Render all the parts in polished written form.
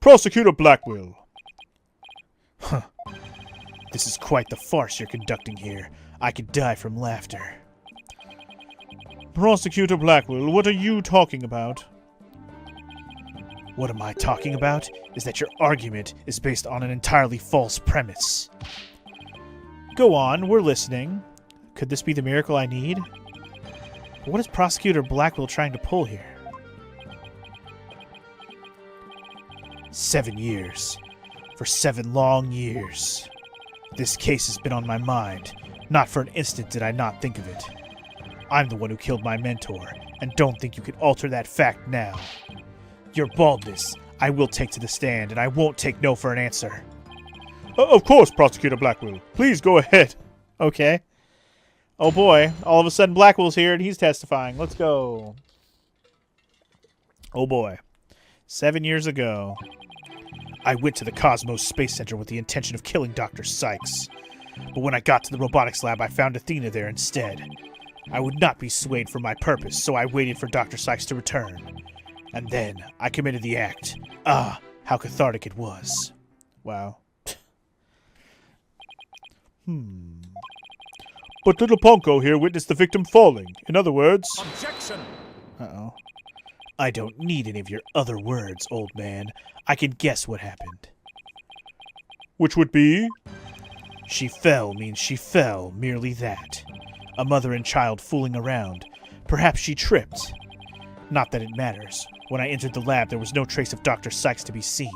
Prosecutor Blackwell. Huh. This is quite the farce you're conducting here. I could die from laughter. Prosecutor Blackwell, what are you talking about? What am I talking about is that your argument is based on an entirely false premise. Go on, we're listening. Could this be the miracle I need? But what is Prosecutor Blackwell trying to pull here? 7 years. For 7 long years. This case has been on my mind. Not for an instant did I not think of it. I'm the one who killed my mentor, and don't think you can alter that fact now. Your baldness, I will take to the stand, and I won't take no for an answer. Of course, Prosecutor Blackwell. Please go ahead. Okay. Oh boy, all of a sudden Blackwell's here and he's testifying. Let's go. Oh boy. 7 years ago, I went to the Cosmos Space Center with the intention of killing Dr. Sykes. But when I got to the robotics lab, I found Athena there instead. I would not be swayed from my purpose, so I waited for Dr. Sykes to return. And then, I committed the act. Ah, how cathartic it was. Wow. But little Ponko here witnessed the victim falling. In other words... Objection! Uh-oh. I don't need any of your other words, old man. I can guess what happened. Which would be? She fell means she fell, merely that. A mother and child fooling around. Perhaps she tripped. Not that it matters. When I entered the lab, there was no trace of Dr. Sykes to be seen.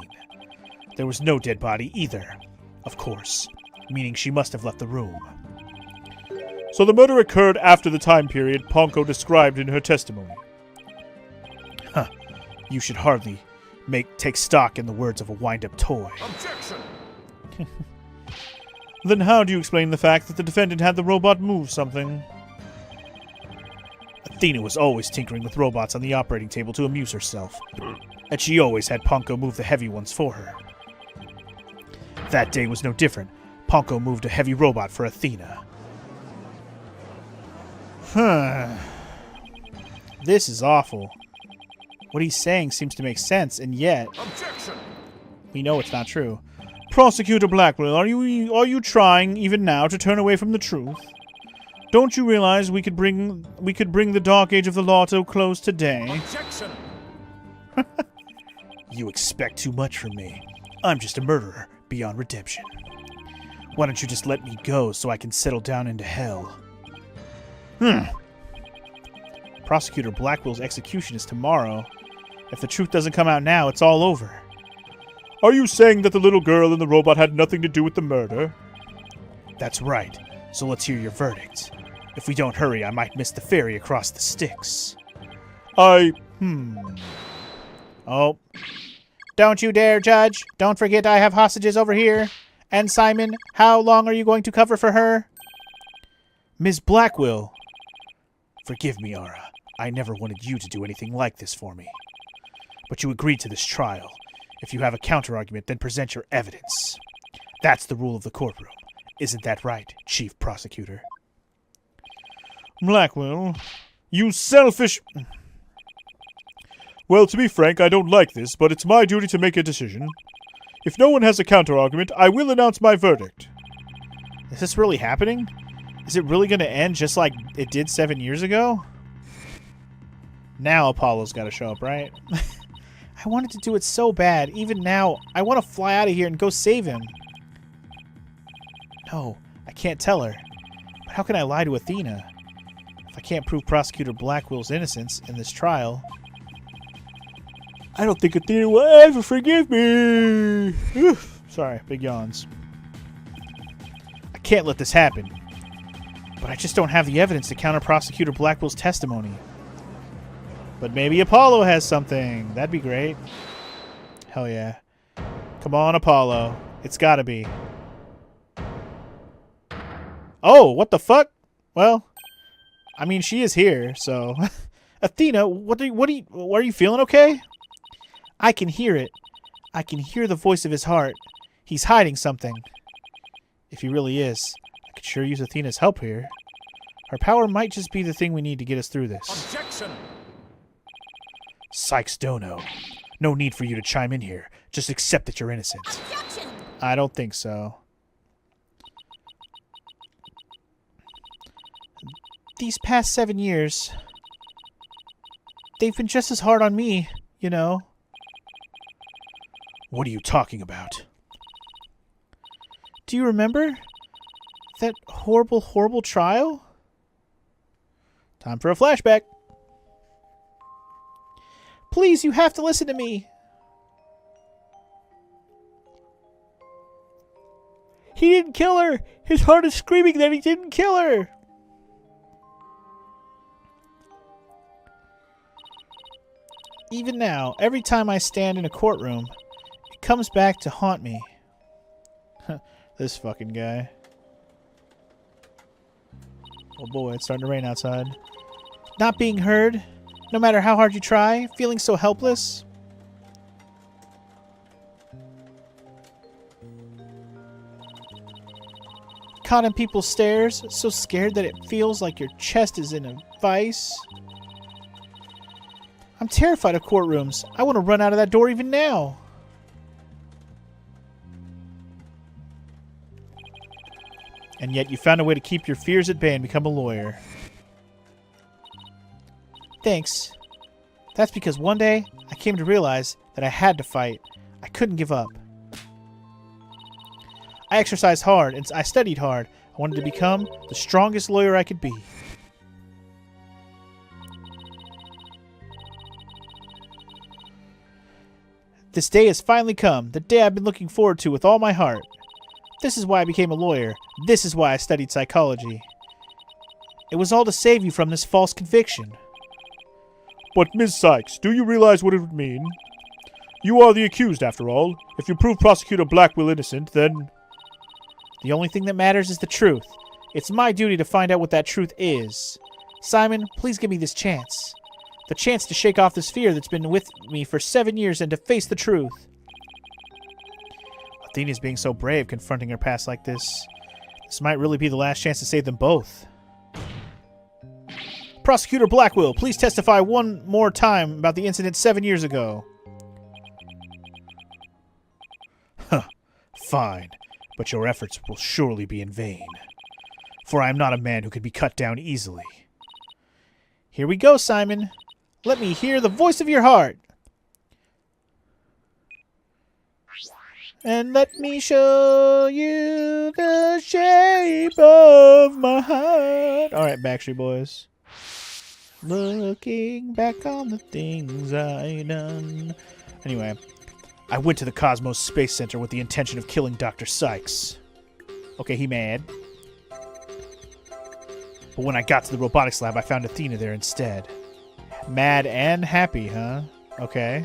There was no dead body either. Of course. Meaning she must have left the room. So the murder occurred after the time period Ponko described in her testimony. Huh. You should hardly take stock in the words of a wind-up toy. Objection! Then how do you explain the fact that the defendant had the robot move something? Athena was always tinkering with robots on the operating table to amuse herself, and she always had Ponko move the heavy ones for her. That day was no different. Ponko moved a heavy robot for Athena. Huh. This is awful. What he's saying seems to make sense, and yet... Objection! We know it's not true. Prosecutor Blackwell, are you trying, even now, to turn away from the truth? Don't you realize we could bring the dark age of the law to a close today? Objection! You expect too much from me. I'm just a murderer, beyond redemption. Why don't you just let me go so I can settle down into hell? Prosecutor Blackwell's execution is tomorrow. If the truth doesn't come out now, it's all over. Are you saying that the little girl and the robot had nothing to do with the murder? That's right. So let's hear your verdict. If we don't hurry, I might miss the ferry across the Styx. Oh. Don't you dare, Judge. Don't forget I have hostages over here. And Simon, how long are you going to cover for her? Ms. Blackwell. Forgive me, Ara. I never wanted you to do anything like this for me. But you agreed to this trial. If you have a counter-argument, then present your evidence. That's the rule of the courtroom. Isn't that right, Chief Prosecutor? Blackwell, you selfish... Well, to be frank, I don't like this, but it's my duty to make a decision. If no one has a counter-argument, I will announce my verdict. Is this really happening? Is it really going to end just like it did 7 years ago? Now Apollo's got to show up, right? I wanted to do it so bad. Even now, I want to fly out of here and go save him. No, I can't tell her. But how can I lie to Athena? If I can't prove Prosecutor Blackwell's innocence in this trial... I don't think Athena will ever forgive me. Sorry, big yawns. I can't let this happen. But I just don't have the evidence to counter Prosecutor Blackwell's testimony. But maybe Apollo has something. That'd be great. Hell yeah. Come on, Apollo. It's gotta be. Oh, what the fuck? Well, I mean, she is here, so... Athena, are you feeling okay? I can hear it. I can hear the voice of his heart. He's hiding something. If he really is, I could sure use Athena's help here. Her power might just be the thing we need to get us through this. Objection! Sykes Dono. No need for you to chime in here. Just accept that you're innocent. Objection! I don't think so. These past 7 years, they've been just as hard on me, you know. What are you talking about? Do you remember that horrible, horrible trial? Time for a flashback. Please, you have to listen to me. He didn't kill her. His heart is screaming that he didn't kill her. Even now, every time I stand in a courtroom, it comes back to haunt me. This fucking guy. Oh boy, it's starting to rain outside. Not being heard, no matter how hard you try, feeling so helpless. Caught in people's stares, so scared that it feels like your chest is in a vice. I'm terrified of courtrooms. I want to run out of that door even now. And yet you found a way to keep your fears at bay and become a lawyer. Thanks. That's because one day I came to realize that I had to fight. I couldn't give up. I exercised hard and I studied hard. I wanted to become the strongest lawyer I could be. This day has finally come, the day I've been looking forward to with all my heart. This is why I became a lawyer. This is why I studied psychology. It was all to save you from this false conviction. But, Ms. Sykes, do you realize what it would mean? You are the accused, after all. If you prove Prosecutor Blackwell innocent, then... The only thing that matters is the truth. It's my duty to find out what that truth is. Simon, please give me this chance. The chance to shake off this fear that's been with me for 7 years and to face the truth. Athena's being so brave, confronting her past like this. This might really be the last chance to save them both. Prosecutor Blackwell, please testify one more time about the incident 7 years ago. Huh. Fine, but your efforts will surely be in vain. For I am not a man who can be cut down easily. Here we go, Simon. Let me hear the voice of your heart. And let me show you the shape of my heart. Alright, Backstreet Boys. Looking back on the things I done. Anyway, I went to the Cosmos Space Center with the intention of killing Dr. Sykes. Okay, he mad. But when I got to the robotics lab, I found Athena there instead. Mad and happy, huh? Okay.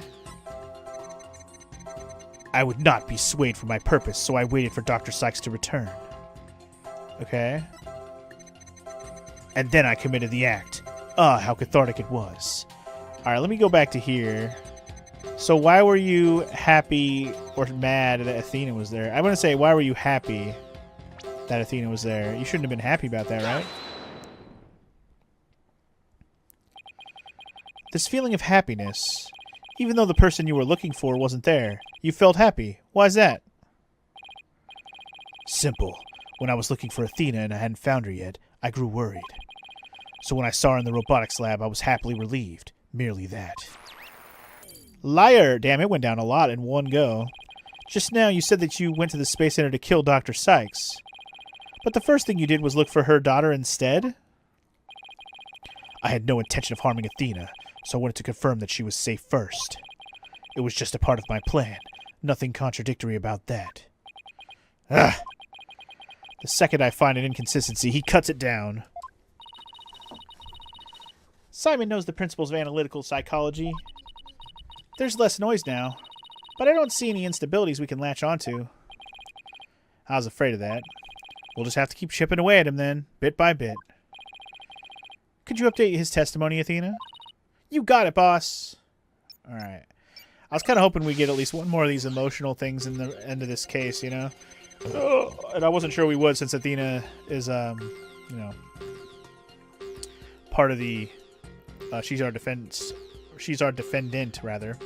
I would not be swayed from my purpose, so I waited for Dr. Sykes to return. Okay. And then I committed the act. Ah, how cathartic it was. Alright, let me go back to here. So why were you happy or mad that Athena was there? I'm going to say, why were you happy that Athena was there? You shouldn't have been happy about that, right? This feeling of happiness, even though the person you were looking for wasn't there, you felt happy. Why's that? Simple. When I was looking for Athena and I hadn't found her yet, I grew worried. So when I saw her in the robotics lab, I was happily relieved. Merely that. Liar! Damn, it went down a lot in one go. Just now you said that you went to the Space Center to kill Dr. Sykes. But the first thing you did was look for her daughter instead? I had no intention of harming Athena, so I wanted to confirm that she was safe first. It was just a part of my plan. Nothing contradictory about that. Ah! The second I find an inconsistency, he cuts it down. Simon knows the principles of analytical psychology. There's less noise now, but I don't see any instabilities we can latch onto. I was afraid of that. We'll just have to keep chipping away at him then, bit by bit. Could you update his testimony, Athena? You got it, boss. Alright. I was kind of hoping we'd get at least one more of these emotional things in the end of this case, you know? And I wasn't sure we would since Athena is, you know, part of the... she's our defendant, rather.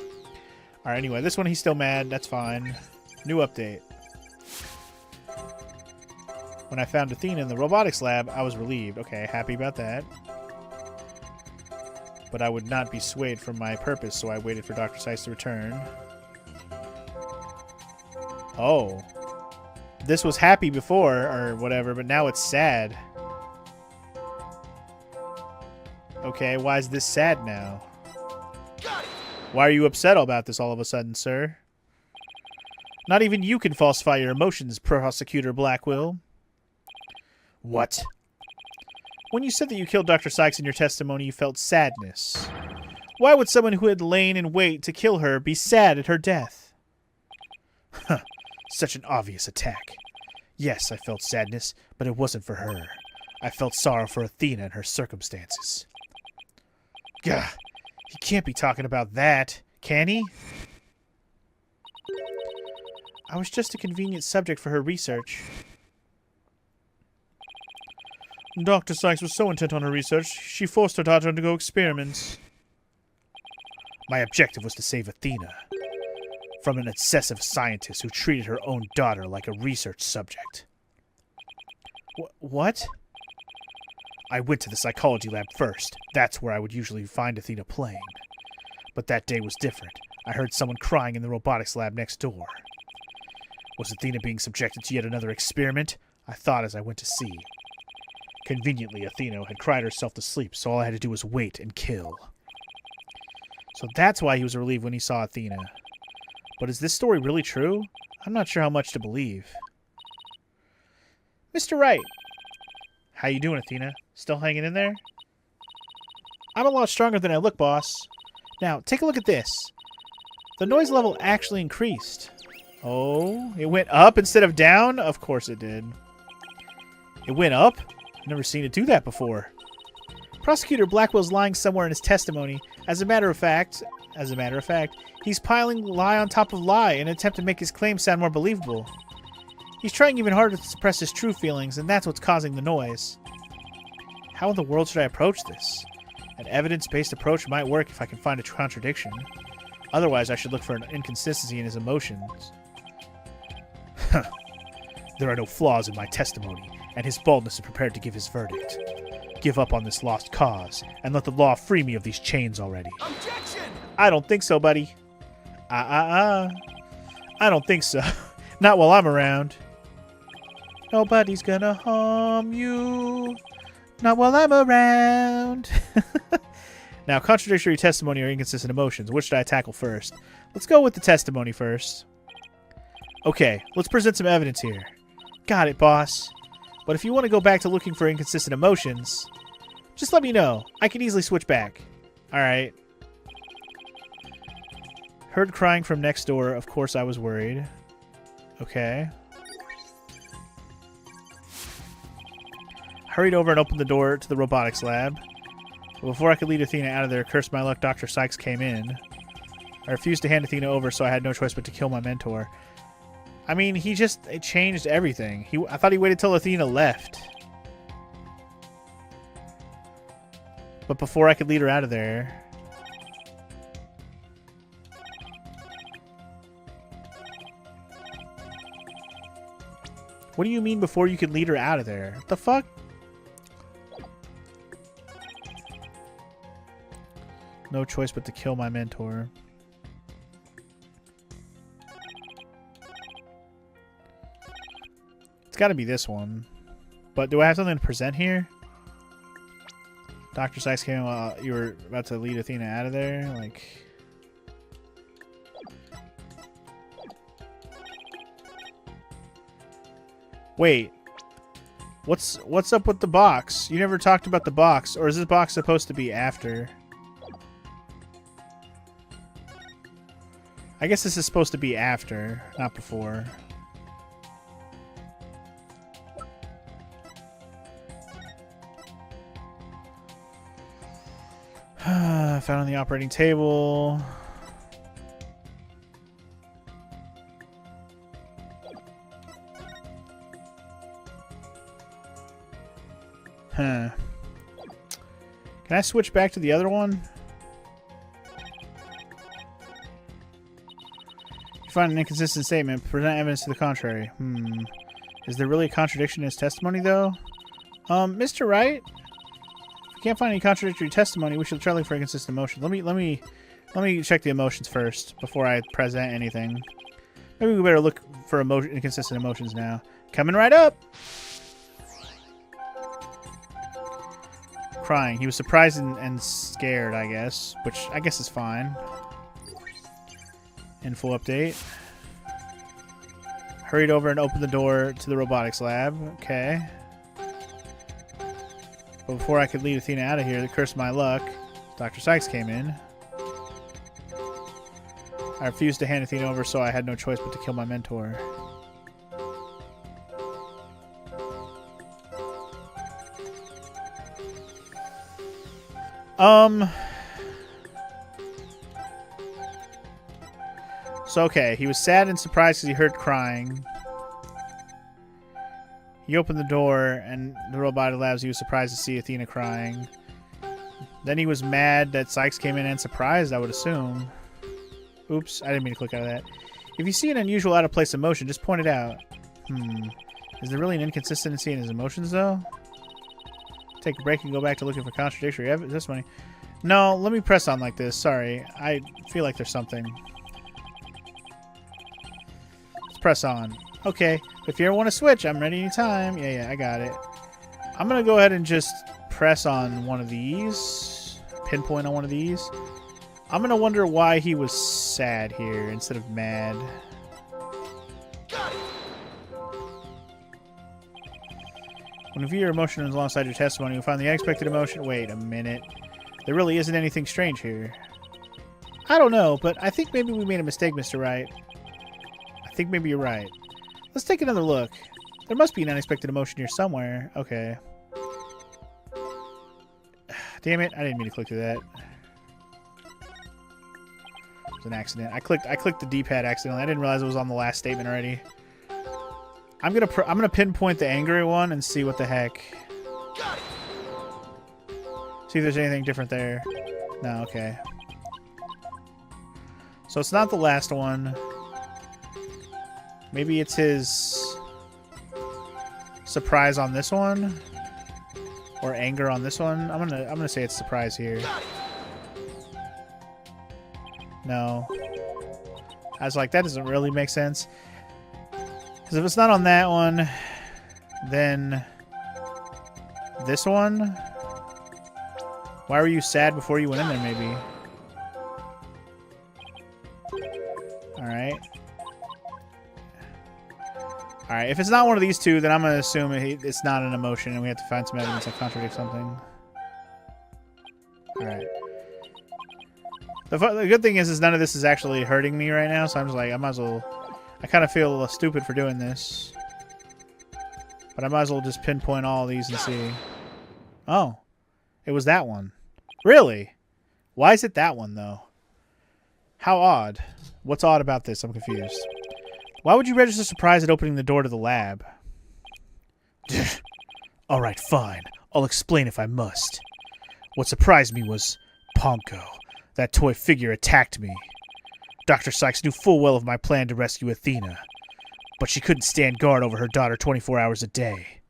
Alright, anyway, this one he's still mad. That's fine. New update. When I found Athena in the robotics lab, I was relieved. Okay, happy about that. But I would not be swayed from my purpose, so I waited for Dr. Sykes to return. Oh. This was happy before, or whatever, but now it's sad. Okay, why is this sad now? Why are you upset about this all of a sudden, sir? Not even you can falsify your emotions, Prosecutor Blackwell. What? When you said that you killed Dr. Sykes in your testimony, you felt sadness. Why would someone who had lain in wait to kill her be sad at her death? Huh. Such an obvious attack. Yes, I felt sadness, but it wasn't for her. I felt sorrow for Athena and her circumstances. Gah, he can't be talking about that, can he? I was just a convenient subject for her research. Dr. Sykes was so intent on her research, she forced her daughter to undergo experiments. My objective was to save Athena from an obsessive scientist who treated her own daughter like a research subject. What? I went to the psychology lab first. That's where I would usually find Athena playing. But that day was different. I heard someone crying in the robotics lab next door. Was Athena being subjected to yet another experiment? I thought as I went to see. Conveniently, Athena had cried herself to sleep, so all I had to do was wait and kill. So that's why he was relieved when he saw Athena. But is this story really true? I'm not sure how much to believe. Mr. Wright! How you doing, Athena? Still hanging in there? I'm a lot stronger than I look, boss. Now, take a look at this. The noise level actually increased. Oh, it went up instead of down? Of course it did. It went up? I've never seen it do that before. Prosecutor Blackwell's lying somewhere in his testimony. As a matter of fact, he's piling lie on top of lie in an attempt to make his claims sound more believable. He's trying even harder to suppress his true feelings, and that's what's causing the noise. How in the world should I approach this? An evidence-based approach might work if I can find a contradiction. Otherwise, I should look for an inconsistency in his emotions. Huh. There are no flaws in my testimony, and his baldness is prepared to give his verdict. Give up on this lost cause, and let the law free me of these chains already. Objection! I don't think so, buddy. I don't think so. Not while I'm around. Nobody's gonna harm you. Not while I'm around. Now, contradictory testimony or inconsistent emotions. Which should I tackle first? Let's go with the testimony first. Okay, let's present some evidence here. Got it, boss. But if you want to go back to looking for inconsistent emotions, just let me know. I can easily switch back. Alright. Heard crying from next door. Of course I was worried. Okay. Hurried over and opened the door to the robotics lab. But before I could lead Athena out of there, cursed my luck, Dr. Sykes came in. I refused to hand Athena over, so I had no choice but to kill my mentor. I mean, it changed everything. I thought he waited till Athena left. But before I could lead her out of there... What do you mean before you could lead her out of there? What the fuck? No choice but to kill my mentor. It's got to be this one. But do I have something to present here? Dr. Sykes came while you were about to lead Athena out of there? Like... Wait. What's up with the box? You never talked about the box. Or is this box supposed to be after? I guess this is supposed to be after, not before. Found on the operating table. Huh. Can I switch back to the other one? You find an inconsistent statement. Present evidence to the contrary. Is there really a contradiction in his testimony, though? Mr. Wright? If we can't find any contradictory testimony, we should try to look for inconsistent emotions. Let me check the emotions first before I present anything. Maybe we better look for inconsistent emotions now. Coming right up! Crying. He was surprised and scared, I guess. Which I guess is fine. Info update. Hurried over and opened the door to the robotics lab. Okay. But before I could lead Athena out of here, the curse of my luck, Dr. Sykes came in. I refused to hand Athena over, so I had no choice but to kill my mentor. So, okay, he was sad and surprised because he heard crying. He opened the door, and the robotic labs, he was surprised to see Athena crying. Then he was mad that Sykes came in and surprised, I would assume. Oops, I didn't mean to click out of that. If you see an unusual out-of-place emotion, just point it out. Is there really an inconsistency in his emotions, though? Take a break and go back to looking for contradictory evidence. This one. No, let me press on like this. Sorry, I feel like there's something. Let's press on. Okay, if you ever want to switch, I'm ready anytime. Yeah, I got it. I'm going to go ahead and just press on one of these. Pinpoint on one of these. I'm going to wonder why he was sad here instead of mad. When you view your emotions alongside your testimony, you'll find the unexpected emotion. Wait a minute. There really isn't anything strange here. I don't know, but I think maybe we made a mistake, Mr. Wright. I think maybe you're right. Let's take another look. There must be an unexpected emotion here somewhere. Okay. Damn it, I didn't mean to click through that. It was an accident. I clicked the D-pad accidentally. I didn't realize it was on the last statement already. I'm gonna pinpoint the angry one and see what the heck. See if there's anything different there. No, okay. So it's not the last one. Maybe it's his surprise on this one, or anger on this one. I'm gonna say it's surprise here. No, I was like, that doesn't really make sense. Because if it's not on that one, then this one. Why were you sad before you went in there? Maybe. All right. Alright, if it's not one of these two, then I'm going to assume it's not an emotion, and we have to find some evidence that contradicts something. Alright. The good thing is none of this is actually hurting me right now, so I'm just like, I might as well... I kind of feel a little stupid for doing this. But I might as well just pinpoint all of these and see. Oh. It was that one. Really? Why is it that one, though? How odd. What's odd about this? I'm confused. Why would you register surprise at opening the door to the lab? Alright, fine. I'll explain if I must. What surprised me was Ponko. That toy figure attacked me. Dr. Sykes knew full well of my plan to rescue Athena, but she couldn't stand guard over her daughter 24 hours a day.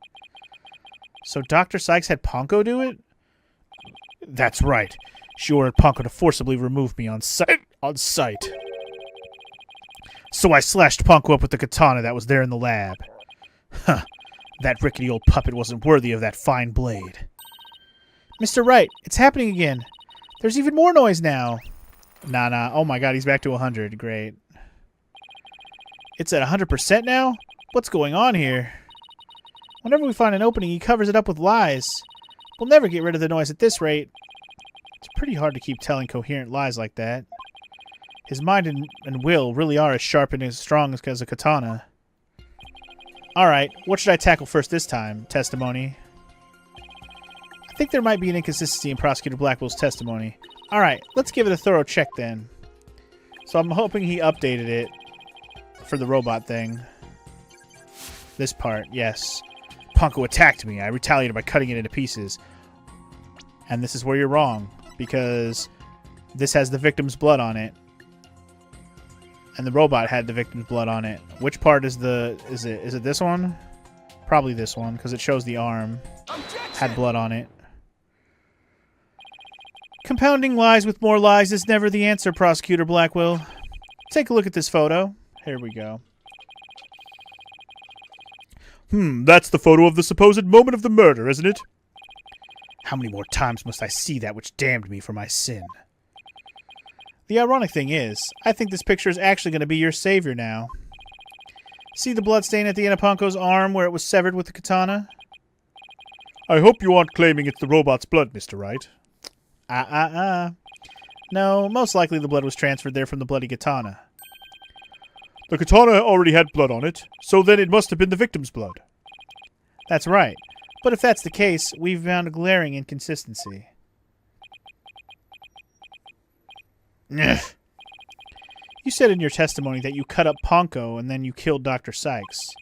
So Dr. Sykes had Ponko do it? That's right. She ordered Ponko to forcibly remove me on sight. So I slashed Ponko up with the katana that was there in the lab. Huh. That rickety old puppet wasn't worthy of that fine blade. Mr. Wright, it's happening again. There's even more noise now. Nah. Oh my god, he's back to 100. Great. It's at 100% now? What's going on here? Whenever we find an opening, he covers it up with lies. We'll never get rid of the noise at this rate. It's pretty hard to keep telling coherent lies like that. His mind and will really are as sharp and as strong as a katana. Alright, what should I tackle first this time? Testimony. I think there might be an inconsistency in Prosecutor Blackwell's testimony. Alright, let's give it a thorough check then. So I'm hoping he updated it for the robot thing. This part, yes. Ponko attacked me. I retaliated by cutting it into pieces. And this is where you're wrong, because this has the victim's blood on it. And the robot had the victim's blood on it. Which part is is it this one? Probably this one, because it shows the arm had blood on it. Compounding lies with more lies is never the answer, Prosecutor Blackwell. Take a look at this photo. Here we go. That's the photo of the supposed moment of the murder, isn't it? How many more times must I see that which damned me for my sin? The ironic thing is, I think this picture is actually going to be your savior now. See the bloodstain at the end of Ponko's arm where it was severed with the katana? I hope you aren't claiming it's the robot's blood, Mr. Wright. No, most likely the blood was transferred there from the bloody katana. The katana already had blood on it, so then it must have been the victim's blood. That's right. But if that's the case, we've found a glaring inconsistency. Ugh. You said in your testimony that you cut up Ponko and then you killed Dr. Sykes.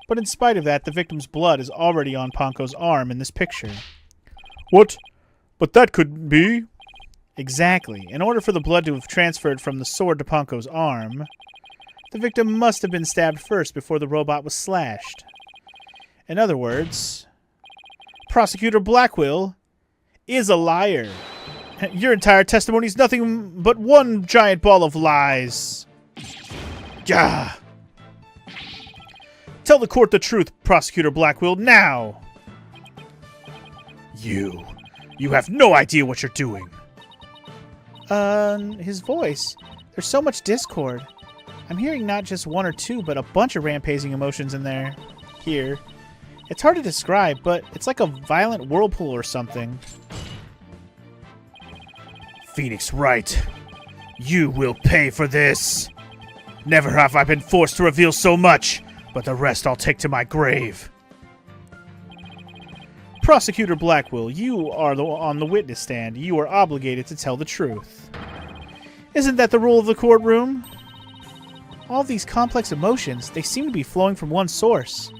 But in spite of that, the victim's blood is already on Ponko's arm in this picture. What? But that couldn't be. Exactly. In order for the blood to have transferred from the sword to Ponko's arm, the victim must have been stabbed first before the robot was slashed. In other words, Prosecutor Blackwell is a liar. Your entire testimony is nothing but one giant ball of lies. Gah! Tell the court the truth, Prosecutor Blackwell, now! You have no idea what you're doing. His voice. There's so much discord. I'm hearing not just one or two, but a bunch of rampaging emotions in there. Here. It's hard to describe, but it's like a violent whirlpool or something. Phoenix Wright, you will pay for this. Never have I been forced to reveal so much, but the rest I'll take to my grave. Prosecutor Blackwell, you are on the witness stand. You are obligated to tell the truth. Isn't that the rule of the courtroom? All these complex emotions, they seem to be flowing from one source.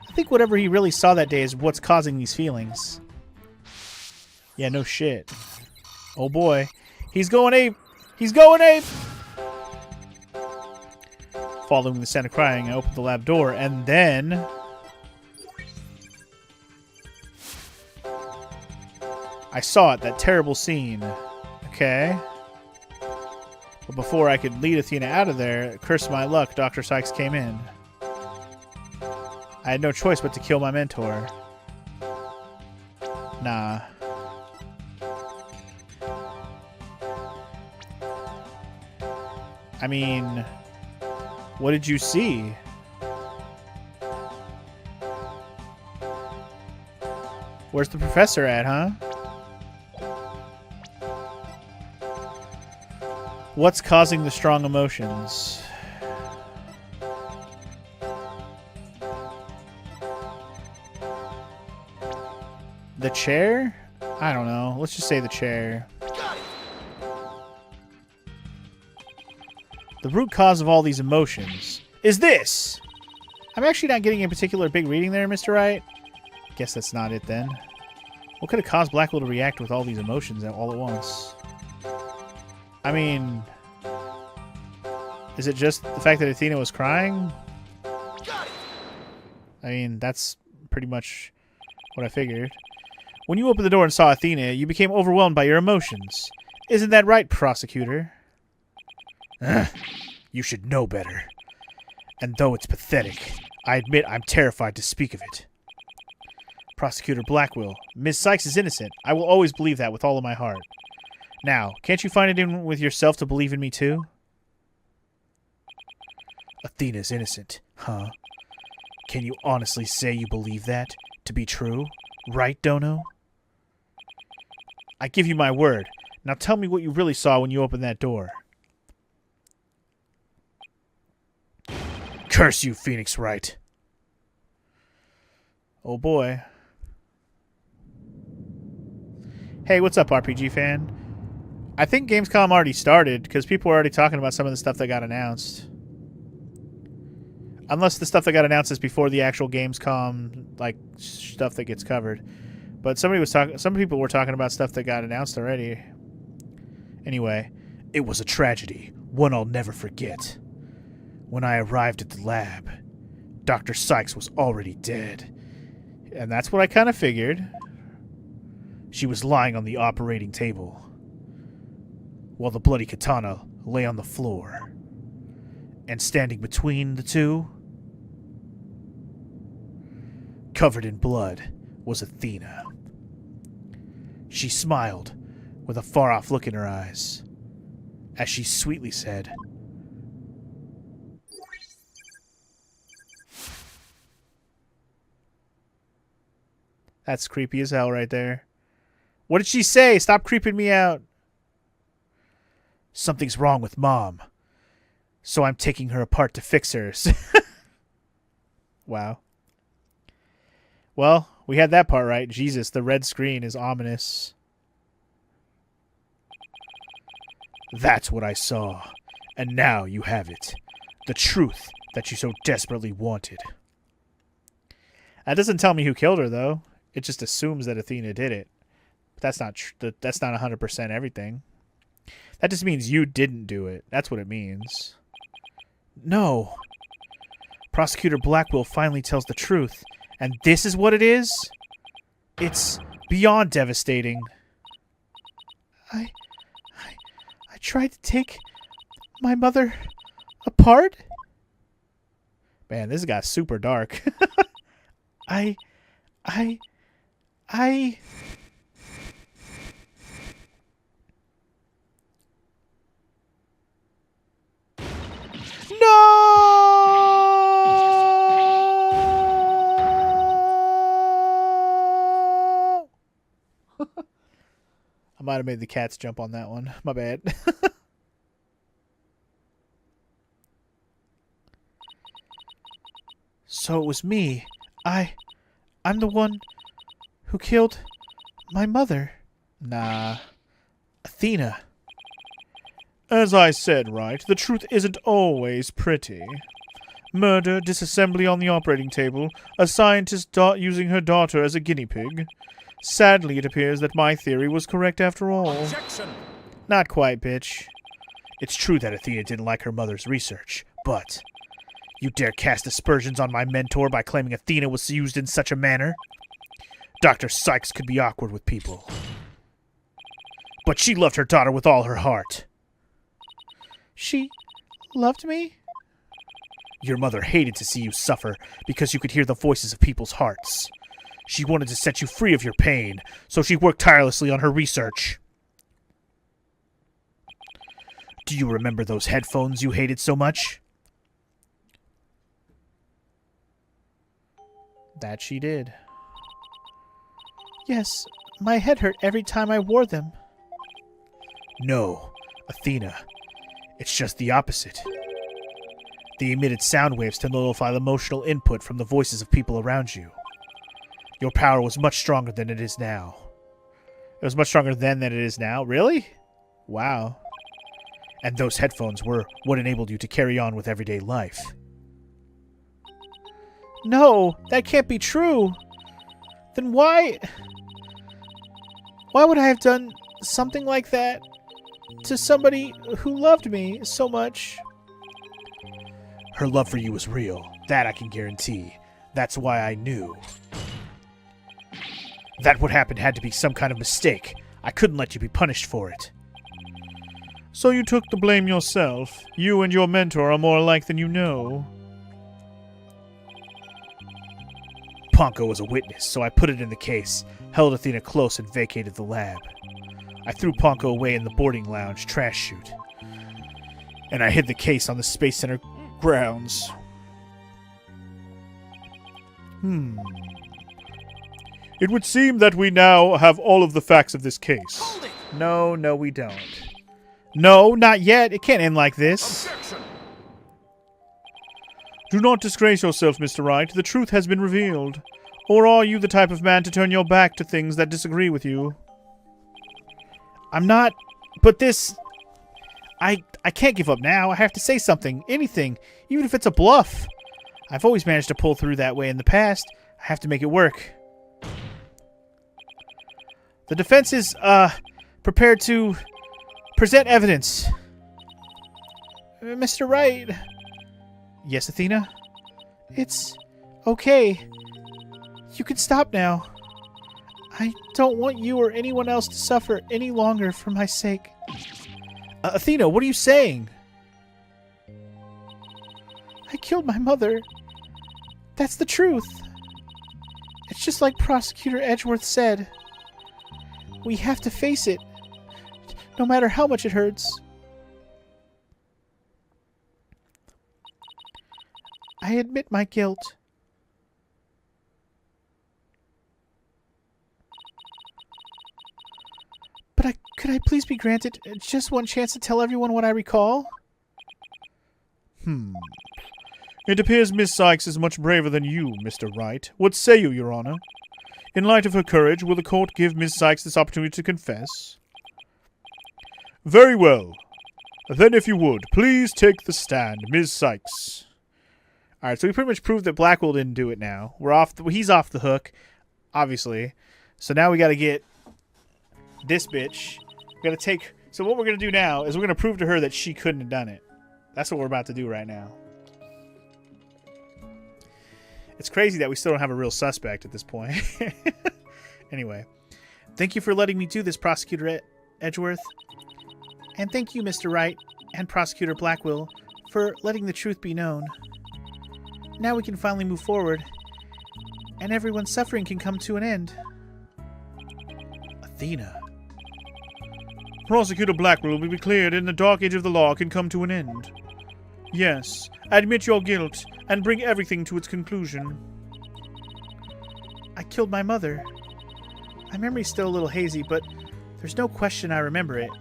I think whatever he really saw that day is what's causing these feelings. Yeah, no shit. Oh boy. He's going ape! He's going ape! Following the sound of crying, I opened the lab door, and then... I saw it, that terrible scene. Okay. But before I could lead Athena out of there, curse my luck, Dr. Sykes came in. I had no choice but to kill my mentor. Nah. I mean, what did you see? Where's the professor at, huh? What's causing the strong emotions? The chair? I don't know. Let's just say the chair. The root cause of all these emotions is this! I'm actually not getting a particular big reading there, Mr. Wright. Guess that's not it then. What could have caused Blackwell to react with all these emotions all at once? I mean... Is it just the fact that Athena was crying? I mean, that's pretty much what I figured. When you opened the door and saw Athena, you became overwhelmed by your emotions. Isn't that right, prosecutor? You should know better. And though it's pathetic, I admit I'm terrified to speak of it. Prosecutor Blackwell, Ms. Sykes is innocent. I will always believe that with all of my heart. Now, can't you find it in with yourself to believe in me too? Athena's innocent, huh? Can you honestly say you believe that to be true? Right, Dono? I give you my word. Now tell me what you really saw when you opened that door. Curse you, Phoenix Wright. Oh boy. Hey, what's up, RPG fan? I think Gamescom already started, because people are already talking about some of the stuff that got announced. Unless the stuff that got announced is before the actual Gamescom, like, stuff that gets covered. But some people were talking about stuff that got announced already. Anyway. It was a tragedy, one I'll never forget. When I arrived at the lab, Dr. Sykes was already dead. And that's what I kind of figured. She was lying on the operating table, while the bloody katana lay on the floor. And standing between the two, covered in blood, was Athena. She smiled with a far-off look in her eyes, as she sweetly said, "That's creepy as hell right there." What did she say? Stop creeping me out. "Something's wrong with Mom, so I'm taking her apart to fix her." Wow. Well, we had that part right. Jesus, the red screen is ominous. "That's what I saw, and now you have it. The truth that you so desperately wanted." That doesn't tell me who killed her, though. It just assumes that Athena did it. But that's not that's not 100% everything. That just means you didn't do it. That's what it means. "No. Prosecutor Blackwell finally tells the truth, and this is what it is? It's beyond devastating. I tried to take my mother apart?" Man, this got super dark. I... No! I might have made the cats jump on that one. My bad. "So it was me. I'm the one who killed my mother." Nah. "Athena." As I said, right, the truth isn't always pretty. Murder, disassembly on the operating table, a scientist using her daughter as a guinea pig. Sadly, it appears that my theory was correct after all. Objection! Not quite, bitch. It's true that Athena didn't like her mother's research, but you dare cast aspersions on my mentor by claiming Athena was used in such a manner? Dr. Sykes could be awkward with people, but she loved her daughter with all her heart. She loved me? Your mother hated to see you suffer because you could hear the voices of people's hearts. She wanted to set you free of your pain, so she worked tirelessly on her research. Do you remember those headphones you hated so much? That she did. Yes, my head hurt every time I wore them. No, Athena. It's just the opposite. They emitted sound waves to nullify the emotional input from the voices of people around you. Your power was much stronger than it is now. It was much stronger then than it is now? Really? Wow. And those headphones were what enabled you to carry on with everyday life. No, that can't be true. Then why would I have done something like that to somebody who loved me so much? Her love for you was real. That I can guarantee. That's why I knew. That what happened had to be some kind of mistake. I couldn't let you be punished for it. So you took the blame yourself. You and your mentor are more alike than you know. Ponko was a witness, so I put it in the case, held Athena close, and vacated the lab. I threw Ponko away in the boarding lounge trash chute, and I hid the case on the Space Center grounds. It would seem that we now have all of the facts of this case. No, we don't. No, not yet. It can't end like this. Objection! Do not disgrace yourself, Mr. Wright. The truth has been revealed. Or are you the type of man to turn your back to things that disagree with you? I'm not, but this... I can't give up now. I have to say something. Anything. Even if it's a bluff. I've always managed to pull through that way in the past. I have to make it work. The defense is, prepared to present evidence. Mr. Wright, Yes, Athena? It's okay. You can stop now. I don't want you or anyone else to suffer any longer for my sake. Athena, what are you saying? I killed my mother. That's the truth. It's just like Prosecutor Edgeworth said. We have to face it, no matter how much it hurts. I admit my guilt. But could I please be granted just one chance to tell everyone what I recall? It appears Miss Sykes is much braver than you, Mr. Wright. What say you, Your Honor? In light of her courage, will the court give Miss Sykes this opportunity to confess? Very well. Then if you would, please take the stand, Miss Sykes. Alright, so we pretty much proved that Blackwell didn't do it now. He's off the hook, obviously. So now we gotta get this bitch. So what we're gonna do now is we're gonna prove to her that she couldn't have done it. That's what we're about to do right now. It's crazy that we still don't have a real suspect at this point. Anyway. Thank you for letting me do this, Prosecutor Edgeworth. And thank you, Mr. Wright and Prosecutor Blackwell, for letting the truth be known. Now we can finally move forward, and everyone's suffering can come to an end. Athena. Prosecutor Blackwell will be cleared, and the dark age of the law can come to an end. Yes, admit your guilt, and bring everything to its conclusion. I killed my mother. My memory's still a little hazy, but there's no question I remember it.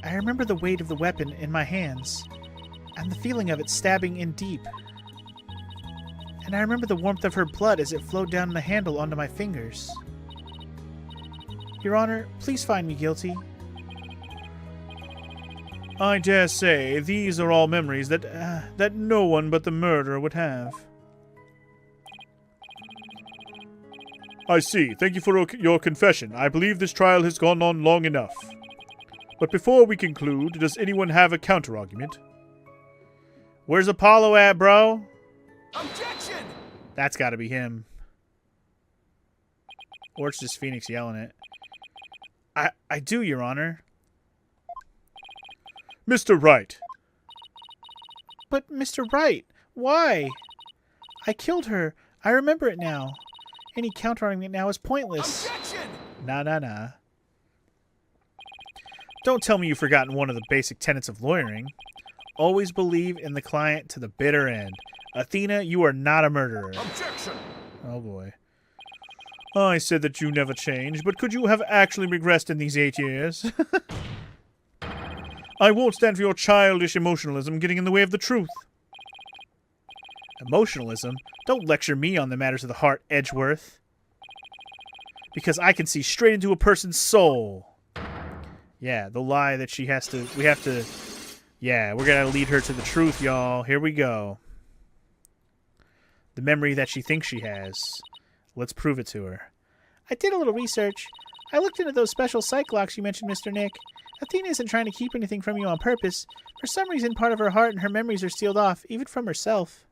I remember the weight of the weapon in my hands, and the feeling of it stabbing in deep. And I remember the warmth of her blood as it flowed down the handle onto my fingers. Your Honor, please find me guilty. I dare say these are all memories that no one but the murderer would have. I see. Thank you for your confession. I believe this trial has gone on long enough. But before we conclude, does anyone have a counter-argument? Where's Apollo at, bro? Objection! That's gotta be him. Or it's just Phoenix yelling it. I do, Your Honor. Mr. Wright. But, Mr. Wright, why? I killed her. I remember it now. Any counter-argument now is pointless. Objection! Nah. Don't tell me you've forgotten one of the basic tenets of lawyering. Always believe in the client to the bitter end. Athena, you are not a murderer. Objection! Oh boy. I said that you never changed, but could you have actually regressed in these 8 years? I won't stand for your childish emotionalism getting in the way of the truth. Emotionalism? Don't lecture me on the matters of the heart, Edgeworth. Because I can see straight into a person's soul. Yeah, the lie that yeah, we're gonna lead her to the truth, y'all. Here we go. The memory that she thinks she has. Let's prove it to her. I did a little research. I looked into those special psych locks you mentioned, Mr. Nick. Athena isn't trying to keep anything from you on purpose. For some reason, part of her heart and her memories are sealed off, even from herself.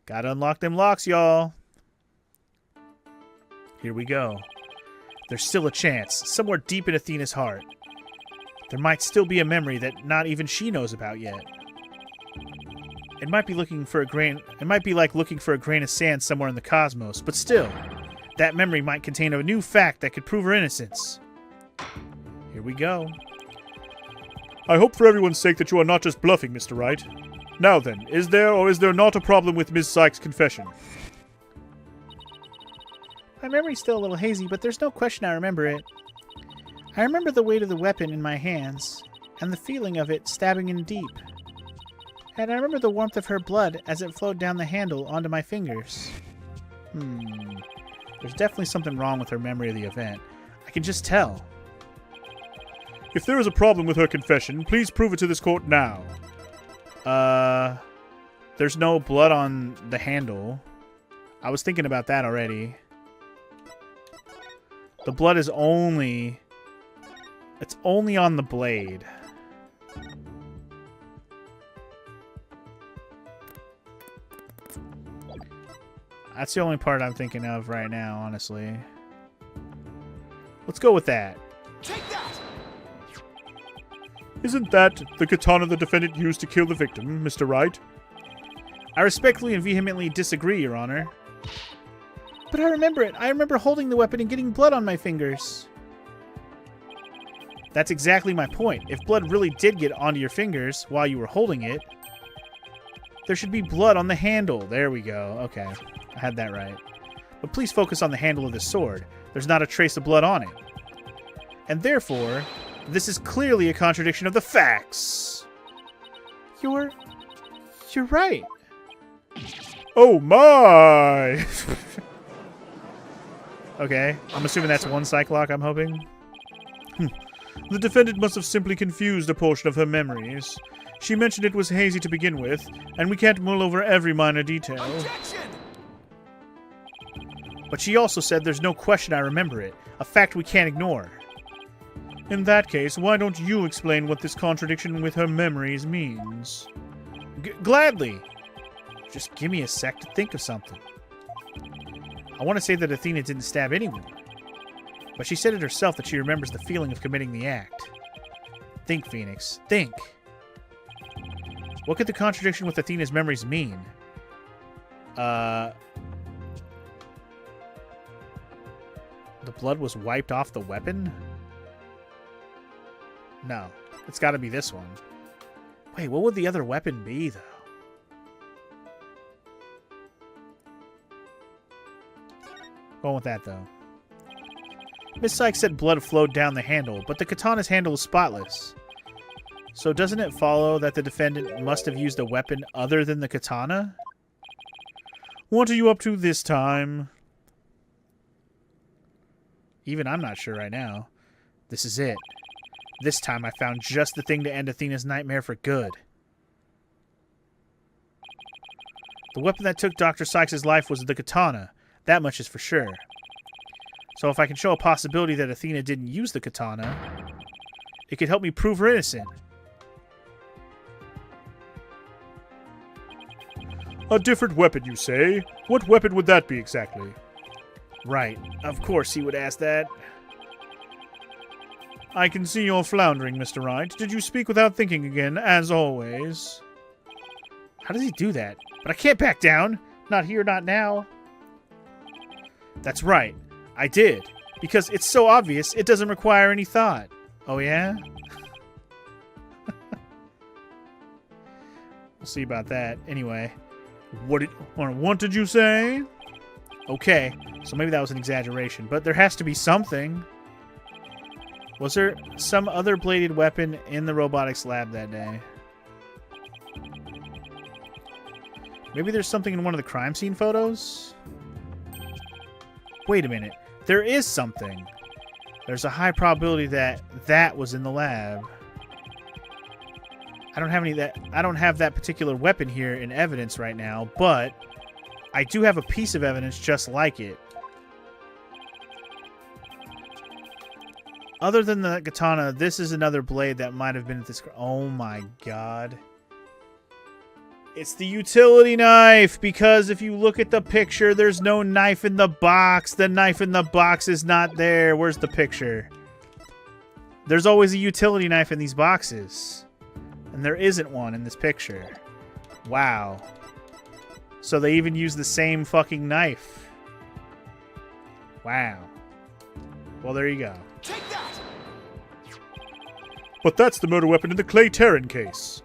Gotta unlock them locks, y'all. Here we go. There's still a chance, somewhere deep in Athena's heart. There might still be a memory that not even she knows about yet. It might be like looking for a grain of sand somewhere in the cosmos, but still, that memory might contain a new fact that could prove her innocence. Here we go. I hope for everyone's sake that you are not just bluffing, Mr. Wright. Now then, is there or is there not a problem with Ms. Sykes' confession? My memory's still a little hazy, but there's no question I remember it. I remember the weight of the weapon in my hands, and the feeling of it stabbing in deep. And I remember the warmth of her blood as it flowed down the handle onto my fingers. There's definitely something wrong with her memory of the event. I can just tell. If there is a problem with her confession, please prove it to this court now. There's no blood on the handle. I was thinking about that already. The blood is only... It's only on the blade. That's the only part I'm thinking of right now, honestly. Let's go with that. Take that! Isn't that the katana the defendant used to kill the victim, Mr. Wright? I respectfully and vehemently disagree, Your Honor. But I remember it. I remember holding the weapon and getting blood on my fingers. That's exactly my point. If blood really did get onto your fingers while you were holding it, there should be blood on the handle. There we go. Okay, I had that right. But please focus on the handle of the sword. There's not a trace of blood on it. And therefore, this is clearly a contradiction of the facts. You're right. Oh my! Okay, I'm assuming that's one Cyclock, I'm hoping. The defendant must have simply confused a portion of her memories. She mentioned it was hazy to begin with, and we can't mull over every minor detail. Objection! But she also said there's no question I remember it, a fact we can't ignore. In that case, why don't you explain what this contradiction with her memories means? Gladly! Just give me a sec to think of something. I want to say that Athena didn't stab anyone, but she said it herself that she remembers the feeling of committing the act. Think, Phoenix. Think. What could the contradiction with Athena's memories mean? The blood was wiped off the weapon? No. It's got to be this one. Wait, what would the other weapon be, though? Going with that, though. Miss Sykes said blood flowed down the handle, but the katana's handle is spotless. So doesn't it follow that the defendant must have used a weapon other than the katana? What are you up to this time? Even I'm not sure right now. This is it. This time I found just the thing to end Athena's nightmare for good. The weapon that took Dr. Sykes' life was the katana. That much is for sure. So if I can show a possibility that Athena didn't use the katana, it could help me prove her innocent. A different weapon, you say? What weapon would that be exactly? Right. Of course he would ask that. I can see you're floundering, Mr. Wright. Did you speak without thinking again, as always? How does he do that? But I can't back down. Not here, not now. That's right. I did. Because it's so obvious, it doesn't require any thought. Oh, yeah? We'll see about that. Anyway. What did you say? Okay, so maybe that was an exaggeration, but there has to be something. Was there some other bladed weapon in the robotics lab that day? Maybe there's something in one of the crime scene photos? Wait a minute. There is something. There's a high probability that that was in the lab. I don't have that particular weapon here in evidence right now, but I do have a piece of evidence just like it. Other than the katana, this is another blade that might have been at this... Oh my god. It's the utility knife, because if you look at the picture, there's no knife in the box. The knife in the box is not there. Where's the picture? There's always a utility knife in these boxes. And there isn't one in this picture. Wow. So they even use the same fucking knife. Wow. Well, there you go. Take that! But that's the murder weapon in the Clay Terran case.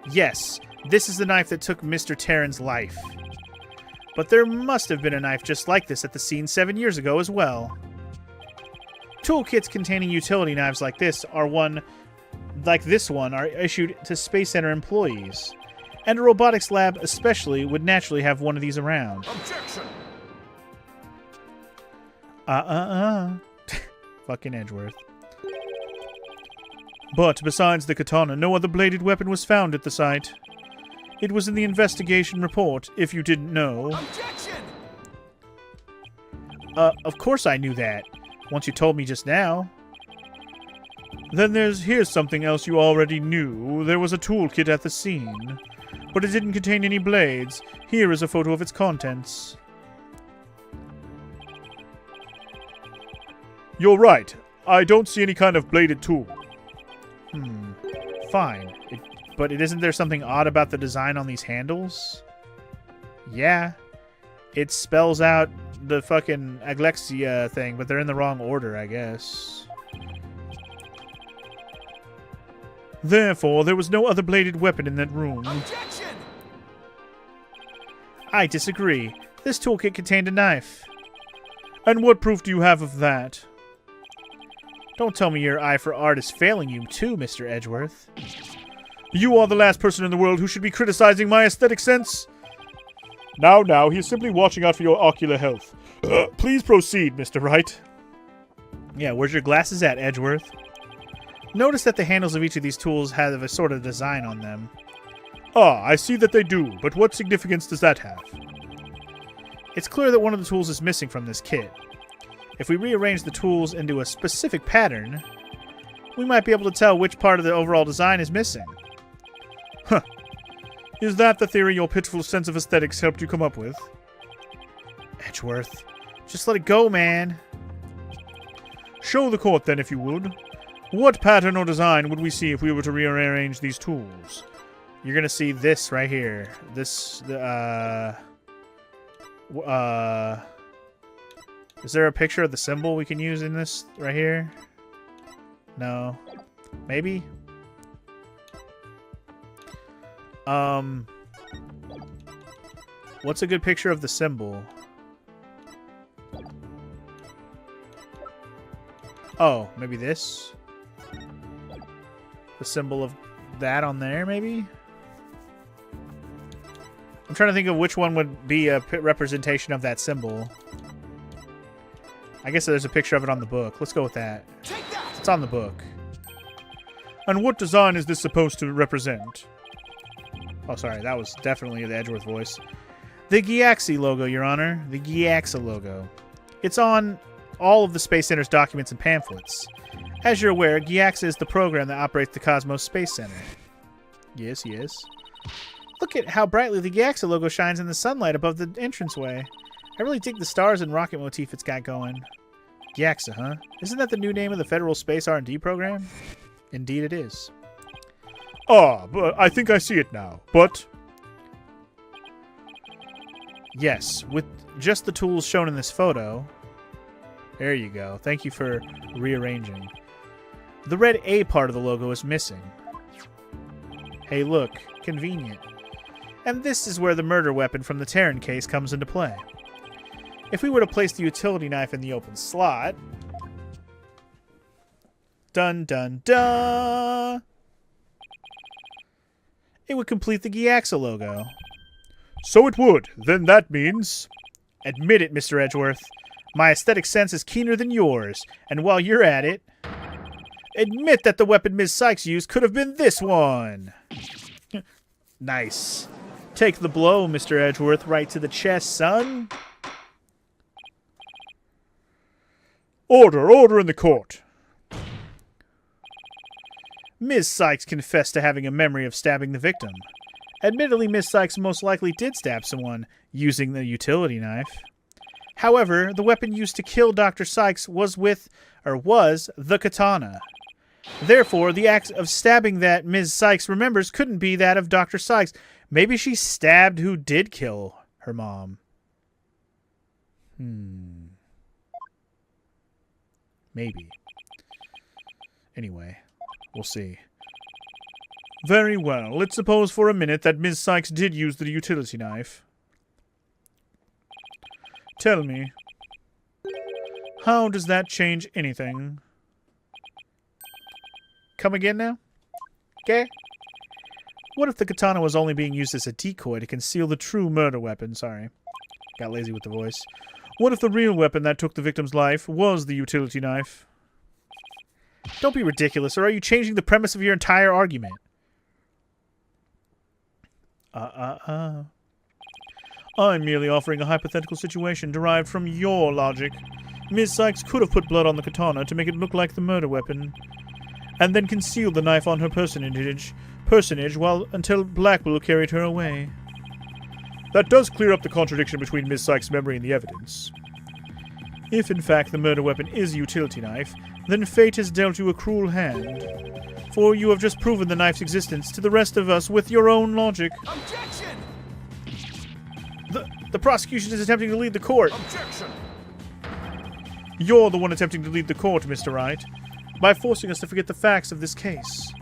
Yes, this is the knife that took Mr. Terran's life. But there must have been a knife just like this at the scene 7 years ago as well. Toolkits containing utility knives like this are issued to Space Center employees. And a robotics lab especially would naturally have one of these around. Objection! Fucking Edgeworth. But besides the katana, no other bladed weapon was found at the site. It was in the investigation report, if you didn't know. Objection! Of course I knew that. Once you told me just now. Then here's something else you already knew. There was a toolkit at the scene. But it didn't contain any blades. Here is a photo of its contents. You're right. I don't see any kind of bladed tool. Fine. But isn't there something odd about the design on these handles? Yeah. It spells out the fucking Aglexia thing, but they're in the wrong order, I guess. Therefore, there was no other bladed weapon in that room. Objection! I disagree. This toolkit contained a knife. And what proof do you have of that? Don't tell me your eye for art is failing you too, Mr. Edgeworth. You are the last person in the world who should be criticizing my aesthetic sense. Now, he is simply watching out for your ocular health. Please proceed, Mr. Wright. Yeah, where's your glasses at, Edgeworth? Notice that the handles of each of these tools have a sort of design on them. Ah, I see that they do, but what significance does that have? It's clear that one of the tools is missing from this kit. If we rearrange the tools into a specific pattern, we might be able to tell which part of the overall design is missing. Huh. Is that the theory your pitiful sense of aesthetics helped you come up with? Edgeworth, just let it go, man. Show the court, then, if you would. What pattern or design would we see if we were to rearrange these tools? You're gonna see this right here. This, is there a picture of the symbol we can use in this right here? No. Maybe? What's a good picture of the symbol? Oh, maybe this? The symbol of that on there, maybe? I'm trying to think of which one would be a representation of that symbol. I guess there's a picture of it on the book. Let's go with that. Take that! It's on the book. And what design is this supposed to represent? Oh, sorry. That was definitely the Edgeworth voice. The Gyaxi logo, Your Honor. The Gyaxa logo. It's on all of the Space Center's documents and pamphlets. As you're aware, Gyaxa is the program that operates the Cosmos Space Center. Yes, yes. Look at how brightly the Gyaxa logo shines in the sunlight above the entranceway. I really dig the stars and rocket motif it's got going. Gyaxa, huh? Isn't that the new name of the Federal Space R&D program? Indeed it is. Ah, but I think I see it now. But yes, with just the tools shown in this photo. There you go. Thank you for rearranging. The red A part of the logo is missing. Hey, look. Convenient. And this is where the murder weapon from the Terran case comes into play. If we were to place the utility knife in the open slot... Dun dun dun! It would complete the Gyaxa logo. so it would. Then that means... Admit it, Mr. Edgeworth. My aesthetic sense is keener than yours, and while you're at it, admit that the weapon Ms. Sykes used could have been this one. Nice. Take the blow, Mr. Edgeworth, right to the chest, son. Order in the court. Ms. Sykes confessed to having a memory of stabbing the victim. Admittedly, Ms. Sykes most likely did stab someone using the utility knife. However, the weapon used to kill Dr. Sykes was the katana. Therefore, the act of stabbing that Ms. Sykes remembers couldn't be that of Dr. Sykes. Maybe she stabbed who did kill her mom. Maybe. Anyway, we'll see. Very well. Let's suppose for a minute that Ms. Sykes did use the utility knife. Tell me, how does that change anything? Come again now? Okay. What if the katana was only being used as a decoy to conceal the true murder weapon? Sorry. Got lazy with the voice. What if the real weapon that took the victim's life was the utility knife? Don't be ridiculous, or are you changing the premise of your entire argument? I'm merely offering a hypothetical situation derived from your logic. Ms. Sykes could have put blood on the katana to make it look like the murder weapon, and then concealed the knife on her personage until Blackwell carried her away. That does clear up the contradiction between Ms. Sykes' memory and the evidence. If, in fact, the murder weapon is a utility knife, then fate has dealt you a cruel hand. For you have just proven the knife's existence to the rest of us with your own logic. Objection! The prosecution is attempting to lead the court. Objection! You're the one attempting to lead the court, Mr. Wright, by forcing us to forget the facts of this case.